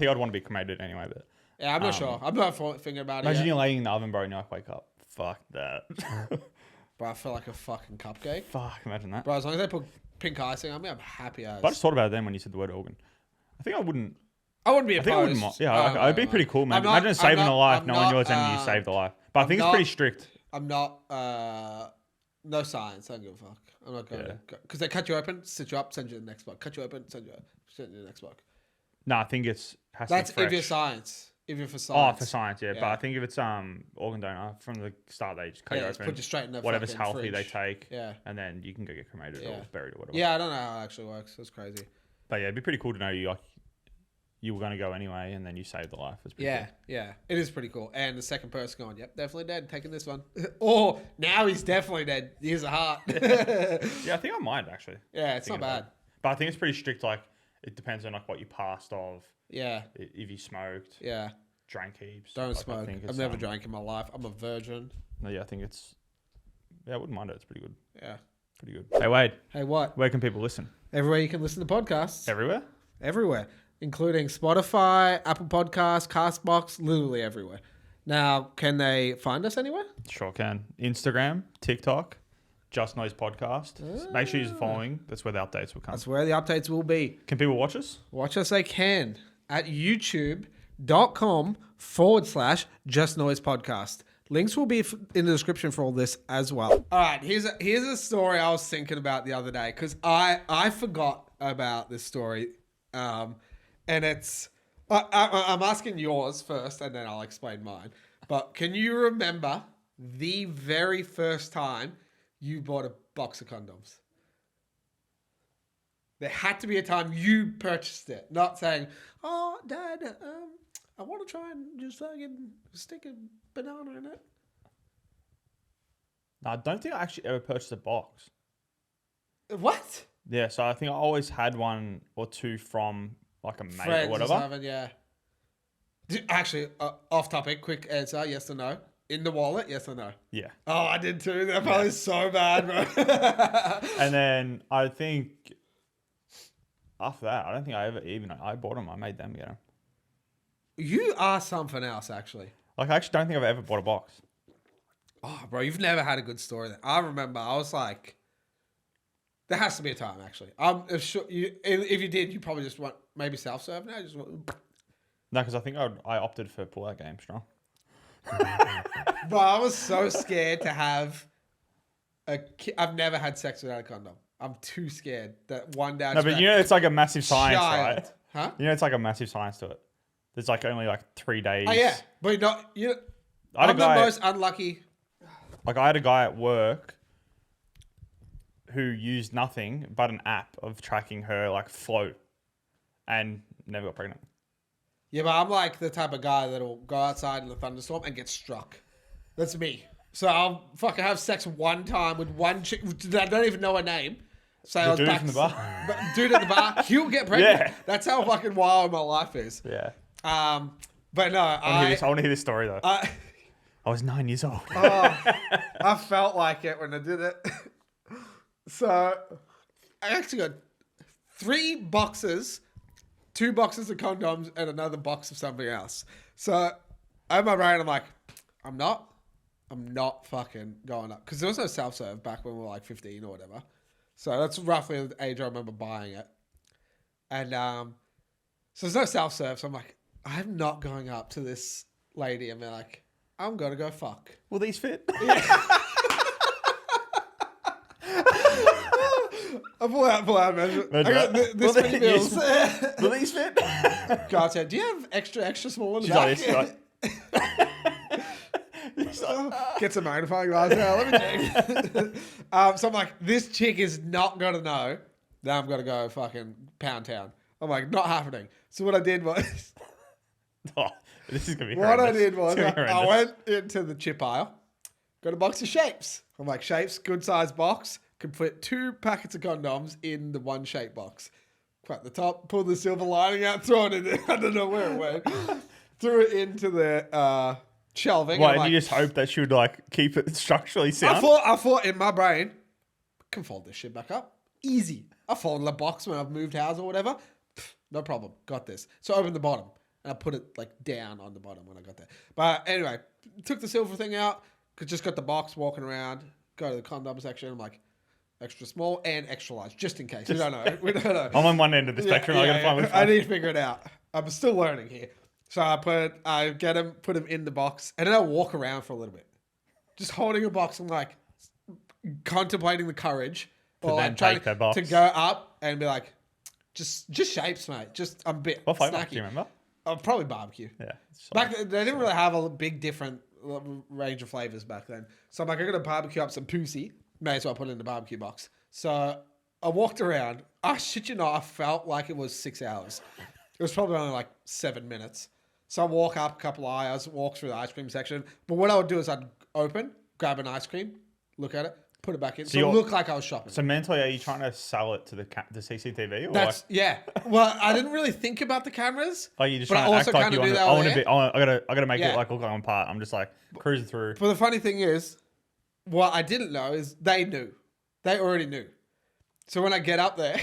I'd want to be cremated anyway. But Yeah, I'm not sure. I'm not thinking about it. imagine Yet. you're laying in the oven, bro, and you like wake up. Fuck that. Bro, I feel like a fucking cupcake. Fuck, imagine that. Bro, as long as they put pink icing on me, I'm happy as. But I just thought about it then when you said the word organ. I think I wouldn't. I wouldn't be I think I wouldn't. opposed. Yeah, it'd be pretty cool, man. I'm not- Imagine saving I'm a life, I'm knowing not, yours and you saved the life. But I think it's not- pretty strict. I'm not. No science. I don't give a fuck. I'm not going to because they cut you open, stitch you up, send you to the next block. Cut you open, send you to the next block. No, I think it's has That's to be fresh. if you're science. If you're for Oh, science. for science, yeah. But Yeah. I think if it's organ donor from the start, they just cut Yeah, you just open. put you straight in the whatever's fucking healthy, they fridge. take. Yeah. And then you can go get cremated Yeah. or buried or whatever. Yeah, I don't know how it actually works. That's crazy. But yeah, it'd be pretty cool to know you were going to go anyway, and then you saved the life. It's pretty Yeah, cool. yeah. It is pretty cool. And the second person going, yep, definitely dead, taking this one. Or now he's definitely dead. Here's a heart. Yeah, I think I might actually. Yeah, it's not thinking about bad. it. But I think it's pretty strict. Like it depends on like what you passed of. Yeah, If you smoked, yeah. drank heaps. Don't like, I smoke. think I've it's, never drank in my life. I'm a virgin. No, yeah, I think it's. Yeah, I wouldn't mind it. It's pretty good. Yeah. Pretty good. Hey Wade, Hey, what? where can people listen? Everywhere you can listen to podcasts. Everywhere. Everywhere. Including Spotify, Apple Podcasts, Castbox, literally everywhere. Now, can they find us anywhere? Sure can. Instagram, TikTok, Just Noise Podcast. Make sure you're following. That's where the updates will come. That's where the updates will be. Can people watch us? Watch us they can at youtube.com/Just Noise Podcast. Links will be in the description for all this as well. All right, here's a story I was thinking about the other day because I forgot about this story, and it's I'm asking yours first and then I'll explain mine. But can you remember the very first time you bought a box of condoms? There had to be a time you purchased it, not saying, "Oh, Dad, I want to try and just fucking stick a banana in it." No, I don't think I actually ever purchased a box. What? Yeah, so I think I always had one or two from like a mate Friends or whatever. something, yeah. Actually, off topic, quick answer, yes or no? In the wallet, yes or no? Yeah. Oh, I did too. That probably is so bad, bro. And then I think after that, I don't think I bought them. I made them get them. You are something else, actually. Like, I actually don't think I've ever bought a box. Oh, bro, you've never had a good story there. I remember I was like, there has to be a time, actually. I'm sure if you did, you probably just want maybe self-serve now. Just want, No, because I think I opted for pull-out game strong. bro, I was so scared to have I've never had sex without a condom. I'm too scared that one day. No, but you know, it's like a massive science, Child. right? Huh? You know, it's like a massive science to it. There's like only like 3 days. Oh yeah, but not you. I had a I'm the guy- most unlucky. Like, I had a guy at work who used nothing but an app of tracking her like float, and never got pregnant. Yeah, but I'm like the type of guy that'll go outside in a thunderstorm and get struck. That's me. So I'll fucking have sex one time with one chick that I don't even know her name. So I was dude back from the bar. dude at the bar, he'll get pregnant. Yeah. That's how fucking wild my life is. Yeah. But no, I want to hear this story though. I was 9 years old. I felt like it when I did it. So I actually got 3 boxes, 2 boxes of condoms and another box of something else. So in my brain, I'm like, I'm not fucking going up. Because there was no self-serve back when we were like 15 or whatever. So that's roughly the age I remember buying it. And so there's no self-serve. So I'm like, I'm not going up to this lady and be like, I'm going to go fuck. Will these fit? Yeah. I pull out measure. I got this many bills. Will these fit? God said, do you have extra small in the She's back? Get some magnifying glass now. Let me check. So I'm like, this chick is not going to know that I'm going to go fucking Pound Town. I'm like, not happening. So what I did was... Oh, this is going to be What horrendous. I did was It's gonna be I horrendous. went into the chip aisle, got a box of Shapes. I'm like, Shapes, good size box. Could fit 2 packets of condoms in the one shape box. Crack the top, pull the silver lining out, throw it in there. I don't know where it went. Threw it into the shelving. What, I'm and like, you just hope they should like keep it structurally I sound? thought in my brain, I can fold this shit back up. Easy. I folded the box when I've moved house or whatever. No problem. Got this. So I opened the bottom. And I put it like down on the bottom when I got there. But anyway, took the silver thing out. Just got the box, walking around. Go to the condom section. I'm like, extra small and extra large, just in case. We don't know. We don't know. I'm on one end of the spectrum. I got to find which I one. need to figure it out. I'm still learning here. So I get him, put him in the box, and then I walk around for a little bit, just holding a box and like contemplating the courage, or then like trying take that box. to go up and be like, just Shapes, mate. Just I'm a bit What flavor? snacky. Do you remember? Probably barbecue. Yeah. Back then, they didn't really have a big different range of flavors back then. So I'm like, I'm going to barbecue up some pussy. May as well put it in the barbecue box. So I walked around. I shit you not, I felt like it was 6 hours. It was probably only like 7 minutes. So I walk up a couple of aisles, walk through the ice cream section. But what I would do is I'd open, grab an ice cream, look at it, put it back in. So it looked like I was shopping. So mentally, are you trying to sell it to the CCTV? Or That's, yeah. Well, I didn't really think about the cameras. like you just but I trying to also act like kinda you do want to? that I over want to there. be. I gotta make Yeah. it like look like I'm part. I'm just like cruising through. But the funny thing is, what I didn't know is they knew. They already knew. So when I get up there,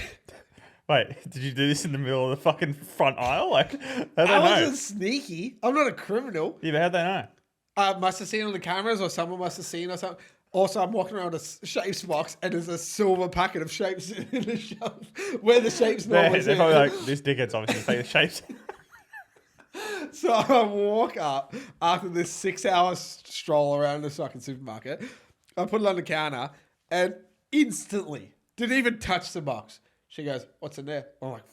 Wait, did you do this in the middle of the fucking front aisle? Like, how they I know? wasn't sneaky. I'm not a criminal. Yeah, but how'd they know? I must have seen it on the cameras, or someone must have seen or something. Also, I'm walking around a Shapes box, and there's a silver packet of Shapes in the shelf where the Shapes normally They're sit. probably like, this dickhead's obviously taking the Shapes. So I walk up after this 6-hour stroll around the fucking supermarket. I put it on the counter, and instantly didn't even touch the box. She goes, "What's in there?" I'm like,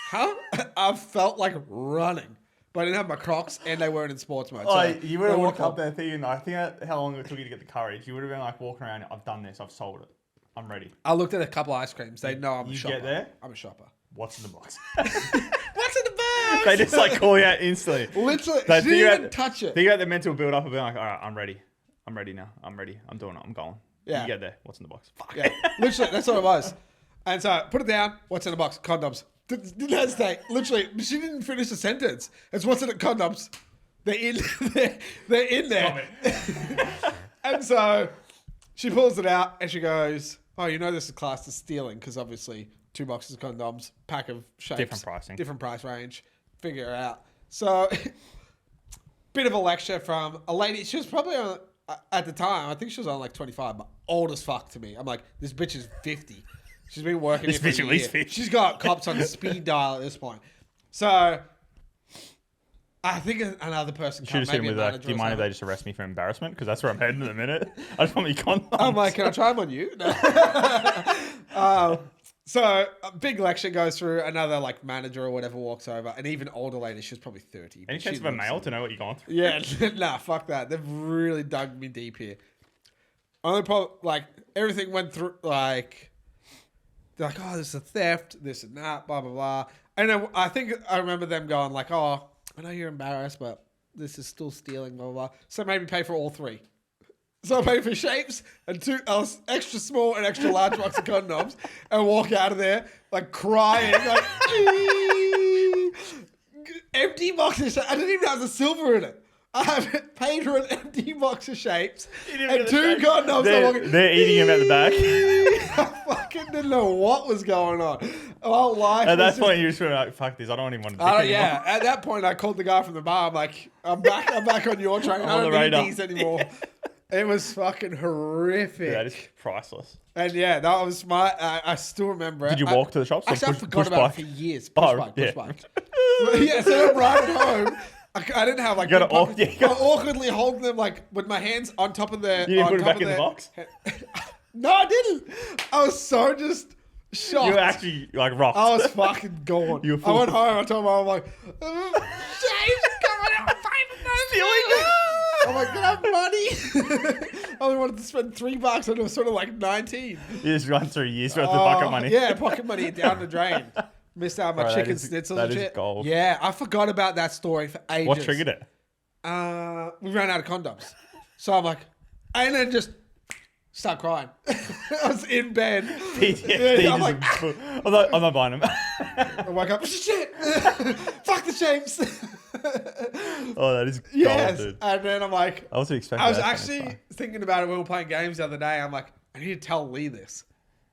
"Huh?" I felt like running but I didn't have my Crocs and they weren't in sports mode. Oh, So you would have they walked were up there thinking, I think how long it took you to get the courage. You would have been like walking around, I've done this, I've sold it. I'm ready. I looked at a couple of ice creams. They know I'm a You shopper. get there? I'm a shopper. What's in the box? What's in the box? They just like call you out instantly. Literally, They she didn't even touch it. Think about the mental build up of being like, all right, I'm ready. I'm ready now. I'm ready. I'm doing it. I'm going. Yeah. You get there. What's in the box? Fuck. Yeah, literally, that's what it was. And so, put it down. What's in the box? Condoms. Didn't hesitate. Literally, she didn't finish the sentence. It's what's in the condoms. They're in. They're in there. And so, she pulls it out and she goes, "Oh, you know this is classed as stealing because obviously 2 boxes of condoms, pack of shapes, Different pricing, different price range. Figure it out." So, bit of a lecture from a lady. She was probably on, at the time, I think she was on like 25, but old as fuck to me. I'm like, this bitch is 50. She's been working This here bitch for a at least year. 50. She's got cops on speed dial at this point. So, I think another person Should have seen with like, do you mind if they just arrest me for embarrassment? Because that's where I'm heading in a minute. I just want me condoms. I'm like, can I try them on you? No. So a big lecture goes through. Another like manager or whatever walks over. An even older lady. She was probably 30. Any but chance she of a looks male like- to know what you're going through? Yeah, nah, fuck that. They've really dug me deep here. Only problem, like everything went through. Like they're like, oh, this is a theft, this and that, blah blah blah. And then I think I remember them going like, oh, I know you're embarrassed, but this is still stealing, blah blah blah. So maybe pay for all 3. So I paid for shapes and 2 extra small and extra large box of condoms and walk out of there like crying, like empty box of shapes. I didn't even have the silver in it. I have paid for an empty box of shapes and 2 condoms. They're eating him at the back. I fucking didn't know what was going on. Our life. At that was point, you just were like, fuck this. I don't even want to do it anymore. yeah. At that point, I called the guy from the bar. I'm like, I'm back on your train. I on don't the need radar. these anymore. Yeah. It was fucking horrific. Yeah, that is priceless. And yeah, that was my. I still remember it. Did you walk to the shops? Or Actually, I forgot push about bike? it for years. Oh, Push yeah. bike. Yeah, so I'm riding home. I didn't have like. You gotta big pockets. you I'm gotta- awkwardly holding them like with my hands on top of the. You didn't on put it top back of in the box? No, I didn't. I was so just shocked. You were actually like rocked. I was fucking gone. You were I full. went home. I told my mom, I'm like, James, come on, I'm stealing. I'm like, can I have money? I only wanted to spend $3 and it was sort of like 19. You just run through years worth of pocket money. Yeah, pocket money down the drain. Missed out on my Bro, that chicken is- schnitzel that and is shit. gold. Yeah, I forgot about that story for ages. What triggered it? We ran out of condoms. So I'm like, and then just start crying. I was in bed. PTSD. I'm like, I'm not buying them. I woke up, shit, fuck the shapes. Oh, that is gold, Yes. dude. And then I'm like, I wasn't expecting I was that. actually thinking about it when we were playing games the other day. I'm like, I need to tell Lee this.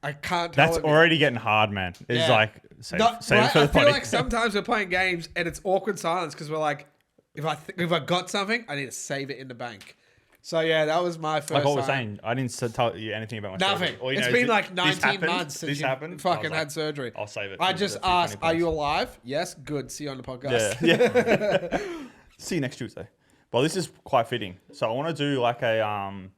I can't tell That's him. already getting hard, man. It's Yeah. like, save Right? it for the I feel funny. like sometimes we're playing games and it's awkward silence because we're like, if I got something, I need to save it in the bank. So yeah, that was my first. Like what we're time. saying, I didn't tell you anything about my Nothing. surgery. All you It's know been is like that this 19 happened, months since this you happened. I was fucking like, had surgery. I'll save it. I for just the funny asked, are points. you alive? Yes. Good. See you on the podcast. Yeah. See you next Tuesday. Well, this is quite fitting. So I want to do like a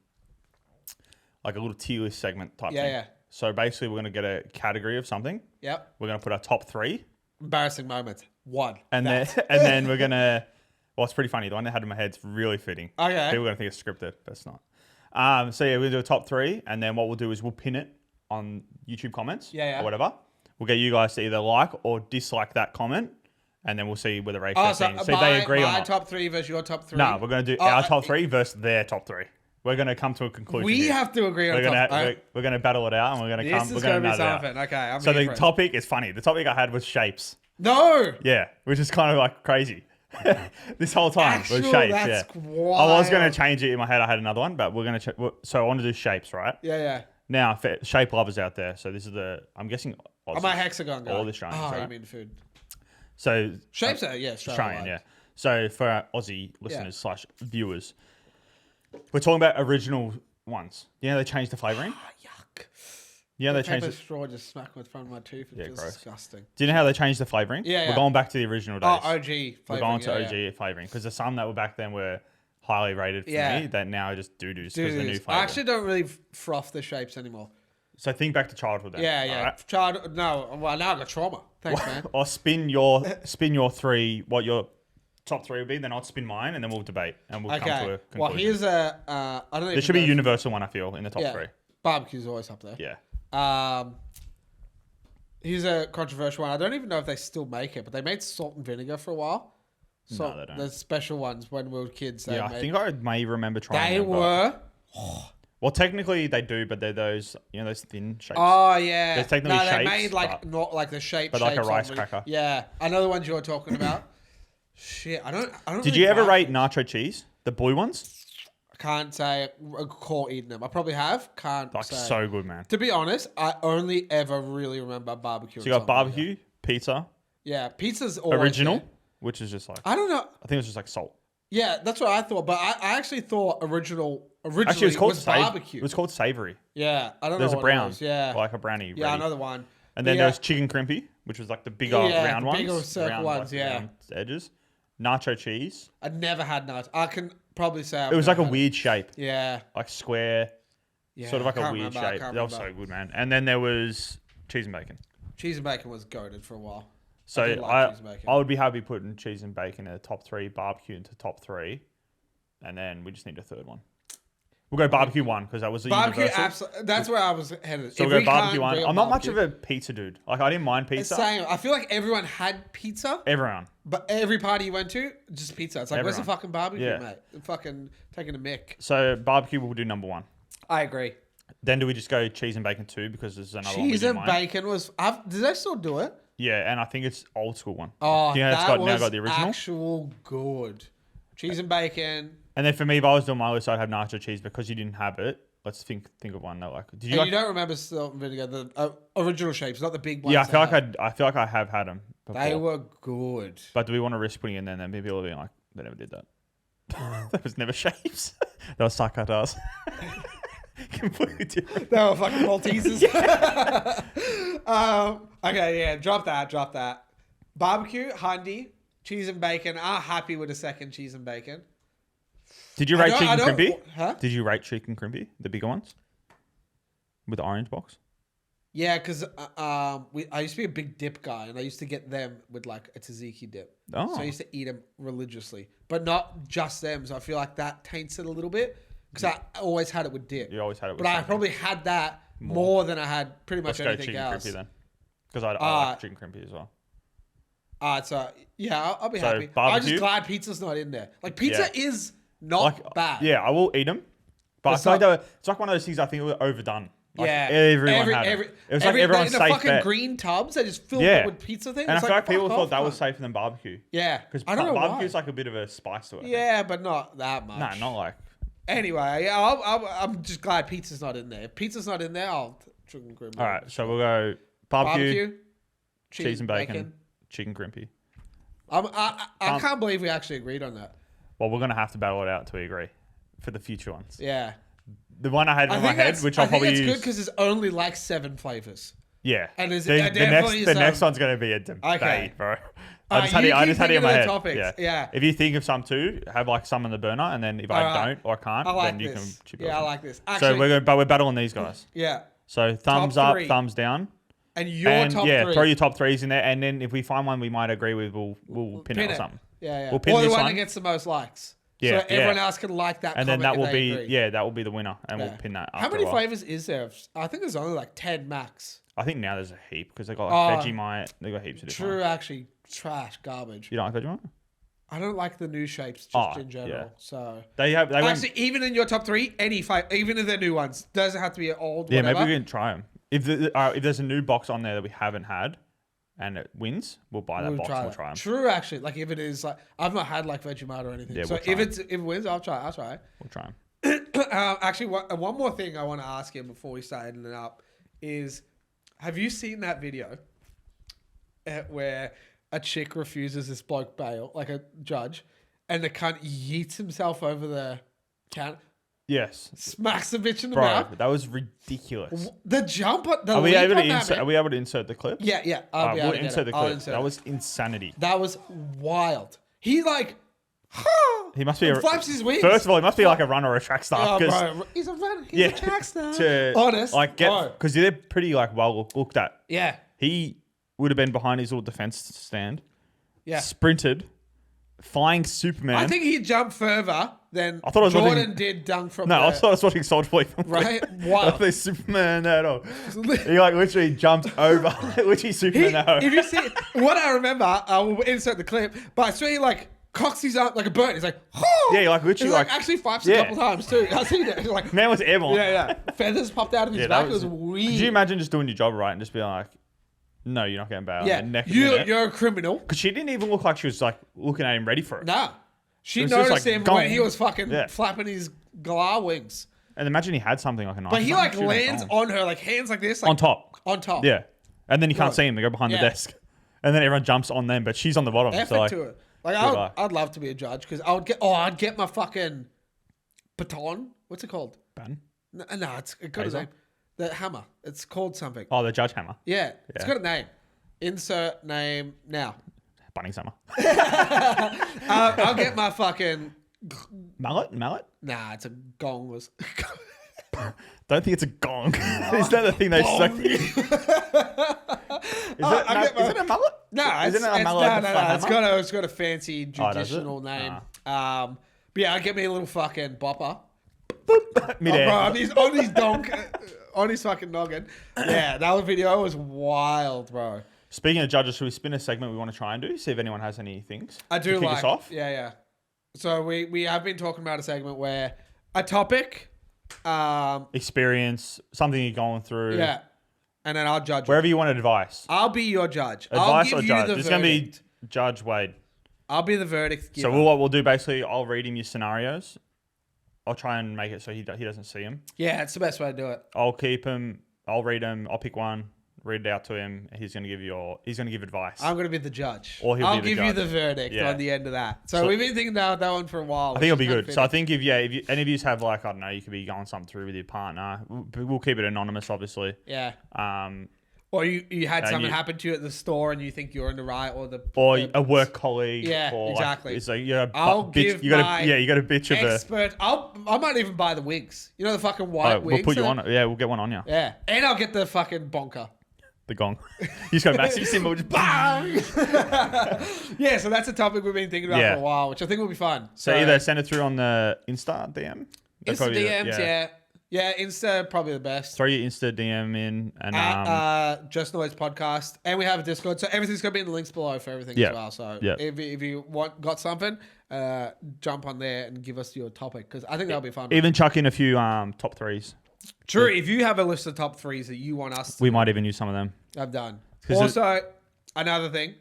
little tier list segment type Yeah, thing. yeah. So basically, we're going to get a category of something. Yep. We're going to put our top 3, Embarrassing moments. 1. and then we're going to. Well, it's pretty funny. The one I had in my head's really fitting. Okay. People are going to think it's scripted, but it's not. So yeah, we'll do a top 3, and then what we'll do is we'll pin it on YouTube comments or whatever. We'll get you guys to either like or dislike that comment, and then we'll see where the ratio So is. See if they agree or my not. top 3 versus your top 3. No, we're going to do our top 3 versus their top 3. We're going to come to a conclusion. We here. have to agree on We're top. we're going to battle it out, and we're going to This come. is We're going going to to be battle it something. out. Okay, I'm So here the for it. topic is funny. The topic I had was shapes. No. Yeah, which is kind of like crazy. This whole time was Actual, shapes. that's Yeah, wild. I was going to change it in my head. I had another one, but we're going to. So I want to do shapes, right? Yeah. Now, for shape lovers out there. So this is I'm guessing. I'm a hexagon guy. All the Australians, Oh, you right? mean food? So Shapes are, yeah, Australian, yeah. So for our Aussie listeners / viewers, we're talking about original ones. You know they changed the flavouring. Oh, yuck. Yeah, they Paper changed. straw just smacked me in front of my tooth. It feels gross. disgusting. Do you know how they changed the flavouring? Yeah, We're yeah. going back to the original days. Oh, OG We're flavouring. going to OG flavouring because there's some that were back then were highly rated for me that now are just doo-doos because of the new flavour. I actually don't really froth the shapes anymore. So think back to childhood then. Yeah. alright? Child, no, well, now I got trauma. Thanks, man. Or spin your 3, what your top three would be, then I'll spin mine, and then we'll debate, and we'll come to a conclusion. Well, here's a I don't know. There should be a universal one, I feel, in the top three. Barbecue's always up there. Yeah. Here's a controversial one. I don't even know if they still make it, but they made salt and vinegar for a while. So No, they don't. the special ones when we were kids. I think I may remember trying They them. were. Well, technically they do, but they're those, those thin shapes. Oh yeah. There's technically no, they shapes, made like but- not like the shape, but like a shapes rice of it. cracker. Yeah, I know the ones you're talking about. Shit, I don't. Did really you ever buy rate them. nacho cheese? The blue ones? I can't say I recall eating them. I probably have. Can't Like say. so good, man. To be honest, I only ever really remember barbecue. So you got barbecue, pizza, Yeah, pizza's always original, there. which is just like, I don't know. I think it was just like salt. Yeah, that's what I thought. But I actually thought originally Actually, it was called barbecue. It was called savory. Yeah, I don't There's know. a what it brown, was. Yeah, like a brownie. yeah, ready. another one. And then Yeah. there was chicken crimpy, which was like the bigger Yeah, round the ones. bigger circle ones, yeah. round edges. Nacho cheese. I never had nuts. I can probably say It was like a weird shape, Yeah, like square, yeah. sort of like I a can't weird remember, I shape. can't That was remember. so good, man. And then there was cheese and bacon. Cheese and bacon was goated for a while. So did like cheese and bacon. I would be happy putting cheese and bacon in the top three, barbecue into top three, and then we just need a third one. We'll go barbecue one because that was a Barbecue, universal. absolutely. That's where I was headed. So If we'll we go barbecue can't one. agree I'm on not much of barbecue- a pizza dude. Like I didn't mind pizza. Same. I feel like everyone had pizza, Everyone. but every party you went to, just pizza. It's like, where's the Everyone. fucking barbecue, Yeah. mate? Fucking taking a mick. So barbecue we'll do number one. I agree. Then do we just go cheese and bacon two because there's another one we Cheese didn't and mind. bacon was. Did they still do it? Yeah, and I think it's old school one. Oh, Do you know it's that got, was now got the original? actual good. Cheese and bacon. And then for me, if I was doing my list, I'd have nacho cheese because you didn't have it. Let's think of one that like. Did you And like? you don't remember salt and vinegar, the original shapes, not the big ones. Yeah, they I feel like I have had them before. They were good. But do we want to risk putting in there? And then people will be like, they never did that. That was never shapes. That was sarcasm. Completely different. They were fucking Maltesers. Okay, yeah, drop that. Barbecue, handy, cheese and bacon. I'm happy with a second cheese and bacon. Did you I rate don't- chicken crimpy? Huh? Did you rate chicken crimpy? The bigger ones? With the orange box? Yeah, because I used to be a big dip guy, and I used to get them with like a tzatziki dip. Oh. So I used to eat them religiously, but not just them. So I feel like that taints it a little bit because I always had it with dip. You always had it with But I something. probably had that more than I had pretty much Let's go anything chicken else. crimpy then. Because I like chicken crimpy as well. So yeah, I'll be So, happy. I'm barbecue? just glad pizza's not in there. Like pizza is not bad. Yeah, I will eat them. But It's I feel like not- it's like one of those things I think were overdone. Like yeah, everyone had it. It was like everyone's in safe the fucking bet. green tubs. They just filled Yeah. it with pizza things. And I It's feel like people fuck thought off, that was cunt. safer than barbecue. Yeah, Because I don't know barbecue's why. like a bit of a spice to it. Yeah, but not that much. Nah, not like. Anyway, yeah, I'm just glad pizza's not in there. If pizza's not in there, I'll chicken crimpy. All right, so we'll go barbecue, Barbecue, cheese and bacon, chicken crimpy. I can't believe we actually agreed on that. Well, we're going to have to battle it out till we agree for the future ones. Yeah. The one I had in I my think head, that's, which I I'll think probably it's good use. because there's only like 7 flavors. Yeah. And there's- the, there the definitely next, is the next one's going to be a debate, Okay. bro. I just had you it keep in thinking my of the head. topics. Yeah. If you think of some too, have like some in the burner, and then if I Alright. don't or can't, I like then you this. can chip it Yeah, I off. like this. So Actually, we're battling these guys. yeah. So thumbs up, three. thumbs down. And your And top yeah, 3. throw your top threes in there, and then if we find one we might agree with, we'll pin it or something. Yeah, yeah. We'll pin or the this one that one. gets the most likes. Yeah, So everyone yeah. else can like that And then comment that if will they be agree. that will be the winner, and we'll Yeah. pin that. How after many a while. flavors is there? I think there's only like 10 max. I think now there's a heap because they got like Oh, Vegemite. They got heaps of different. True, ones. actually, trash, garbage. You don't like Vegemite? I don't like the new shapes just Oh, in general. yeah. So They went. actually, even in your top 3, any even if they're new ones, doesn't have to be an old. Yeah, whatever. maybe we can try them. If there's a new box on there that we haven't had, and it wins, we'll buy that We'll box try and we'll that. try them. True, actually, like if it is like I've not had like Vegemite or anything. Yeah, so we'll try if it wins, I'll try. I'll try. We'll try them. Actually, one more thing I want to ask you before we start ending it up is, have you seen that video where a chick refuses this bloke bail, like a judge, and the cunt yeets himself over the counter, Yes, smacks the bitch in the bro, mouth? that was ridiculous. The jump, the Are we leap able to on that, insert? man- Are we able to insert the clip? Yeah, yeah. I'll be We'll able to get insert it. the I'll clip. insert That it. was insanity. That was wild. He like, He must be and flaps his wings. First of all, he must be like a runner or a track star. Oh, 'cause- bro, he's a runner. He's yeah, a track star. to Honest. like get Bro. because they're pretty like well looked at. Yeah. He would have been behind his little defense stand. Yeah. Sprinted, flying Superman. I think he jumped further than I thought I was Jordan watching- did dunk from I thought I was watching Soldier Boy. Right? I Wow. thought there's Superman at all. He like literally jumped over. Literally Superman at home. If you see what I remember, I will insert the clip, but I saw he like cocks his arm like a bird. He's like, oh! Yeah, like literally He's like like actually flaps Yeah. a couple times too. I seen it. He's like, man was airborne. yeah. Feathers popped out of his Yeah, back. that It was weird. Could you imagine just doing your job right and just being like, no, you're not getting bail. Yeah, And neck you're a criminal. because she didn't even look like she was like looking at him ready for it. Nah. She It was just noticed like, him gone. when he was fucking Yeah. flapping his galah wings. And imagine he had something like a knife. But he or like something, she lands would've gone. on her, like hands like this. Like, on top. On top. Yeah. And then you can't Good. see him. They go behind Yeah. the desk. And then everyone jumps on them, but she's on the bottom. Effort So like, to it. Like good I'd love to be a judge because I'd get my fucking baton. What's it called? button. No, it's got a Taser? name. The hammer. It's called something. Oh, the judge hammer. Yeah, it's Yeah. got a name. Insert name now. Bunning summer. I'll get my fucking. Mallet? Nah, it's a gong. Was. Don't think it's a gong. Is that the thing they suck? Is it a mallet? No, Isn't it's, it a it's, mallet like a no. flat hammer? It's got a fancy Oh, does it? traditional name. But yeah, I'll get me a little fucking bopper. Midair. Bro, on his fucking noggin. Yeah, that video was wild, bro. Speaking of judges, should we spin a segment we want to try and do? See if anyone has any things. I do to kick like. us off. Yeah. So we have been talking about a segment where a topic, Experience, something you're going through. yeah, and then I'll judge. Wherever you want advice. I'll be your judge. I'll Advice give or you judge? the It's going to be verdict. Judge Wade. I'll be the verdict giver. So what we'll do basically, I'll read him your scenarios. I'll try and make it so he doesn't see them. Yeah, it's the best way to do it. I'll keep him. I'll read them. I'll pick one. Read it out to him. He's going to give advice. I'm going to be the judge. Or he'll I'll be the give you judge. the verdict Yeah. on the end of that. So So- we've been thinking about that one for a while. I think it'll be good. So I think if any of you have like, I don't know, you could be going something through with your partner. We'll keep it anonymous, obviously. yeah. Um, Or you had something you- happen to you at the store and you think you're in the right, or or a work colleague. Yeah, or exactly. Like, it's like you're a I'll bitch. give You got my you got a bitch of a. expert. I might even buy the wigs. You know the fucking white Oh, wigs. we'll put you on it. Yeah, we'll get one on you. Yeah, and I'll get the fucking bonker. The gong. You just got a massive symbol. Just bang. Yeah, so that's a topic we've been thinking about Yeah. for a while, which I think will be fun. So either send it through on the Insta DM. That'd Insta probably be DMs, yeah, Insta probably the best. Throw your Insta DM in and At Just Noise Podcast, and we have a Discord, so everything's gonna be in the links below for everything Yeah. as well. So Yeah. if you got something, jump on there and give us your topic because I think that'll be fun. even chuck in a few top threes. True, if you have a list of top threes that you want us to We might even use some of them. have done. 'Cause Also, another thing,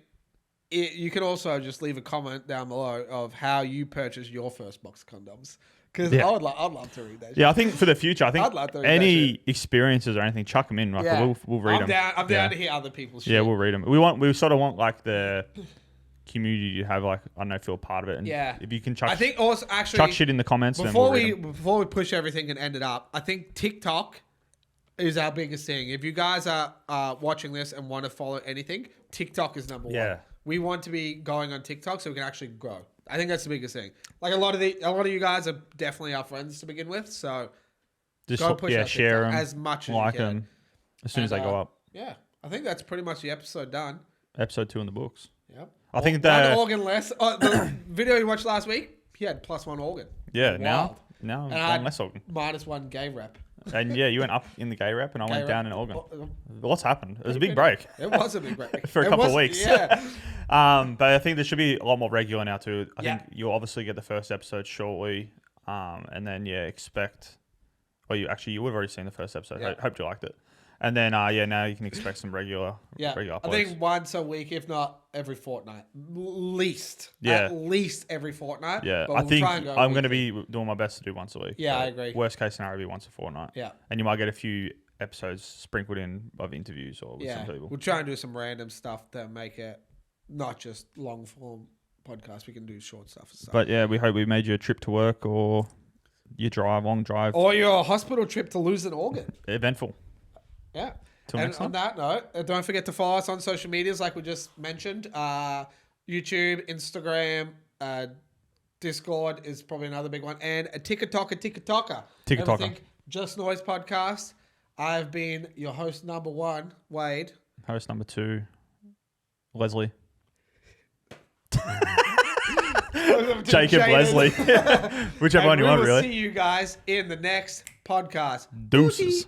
you can also just leave a comment down below of how you purchased your first box of condoms. Because Yeah. I'd love to read that. Yeah, I think for the future, I think I'd like to read that any experiences or anything, chuck them in. Like, Yeah. we'll read I'm them. I'm down to hear other people's shit. Yeah, we'll read them. We sort of want like the community to have like, I don't know, feel part of it. And Yeah. if you can chuck, I think also actually chuck shit in the comments, then before we'll read them. before we push everything and end it up, I think TikTok is our biggest thing. If you guys are watching this and want to follow anything, TikTok is number Yeah. one. We want to be going on TikTok so we can actually grow. I think that's the biggest thing. Like a lot of you guys are definitely our friends to begin with, so Just go push out share TikTok them, as much as like you can. them as soon as they And, go up. Yeah, I think that's pretty much the episode done. Episode 2 in the books. Yep. I think One that organ less. Oh, the video you watched last week, he had +1 organ. yeah. Wild. Now And I one had less organ. -1 gay rep. And yeah, you went up in the gay rep, and I went Gay down rep. in organ. Oh, What's happened? It was a big break. It was a big break. For a It couple was- of weeks. Yeah. But I think there should be a lot more regular now too. I Yeah. think you'll obviously get the first episode shortly, and then expect. Well, you would have already seen the first episode. Yeah. Hope you liked it. And then now you can expect some regular Yeah. regular I uploads. think once a week, if not every fortnight. Least. Yeah. At least every fortnight. Yeah, But I we'll think try and go I'm going to weekly. be doing my best to do once a week. Yeah, but I agree. Worst case scenario will be once a fortnight. Yeah. And you might get a few episodes sprinkled in of interviews or with Yeah. some people. We'll try and do some random stuff to make it not just long form podcast. We can do short stuff. And stuff. But yeah, we hope we made you a trip to work or your long drive Or your hospital trip to lose an organ. eventful. Yeah. Till And next on time. that note, don't forget to follow us on social medias like we just mentioned. YouTube, Instagram, Discord is probably another big one. And a TikToker. TikToker. Everything Just Noise Podcast. I've been your host number 1, Wade. Host number 2, Leslie. Jacob Leslie. Whichever one you want, We will really. see you guys in the next podcast. Deuces.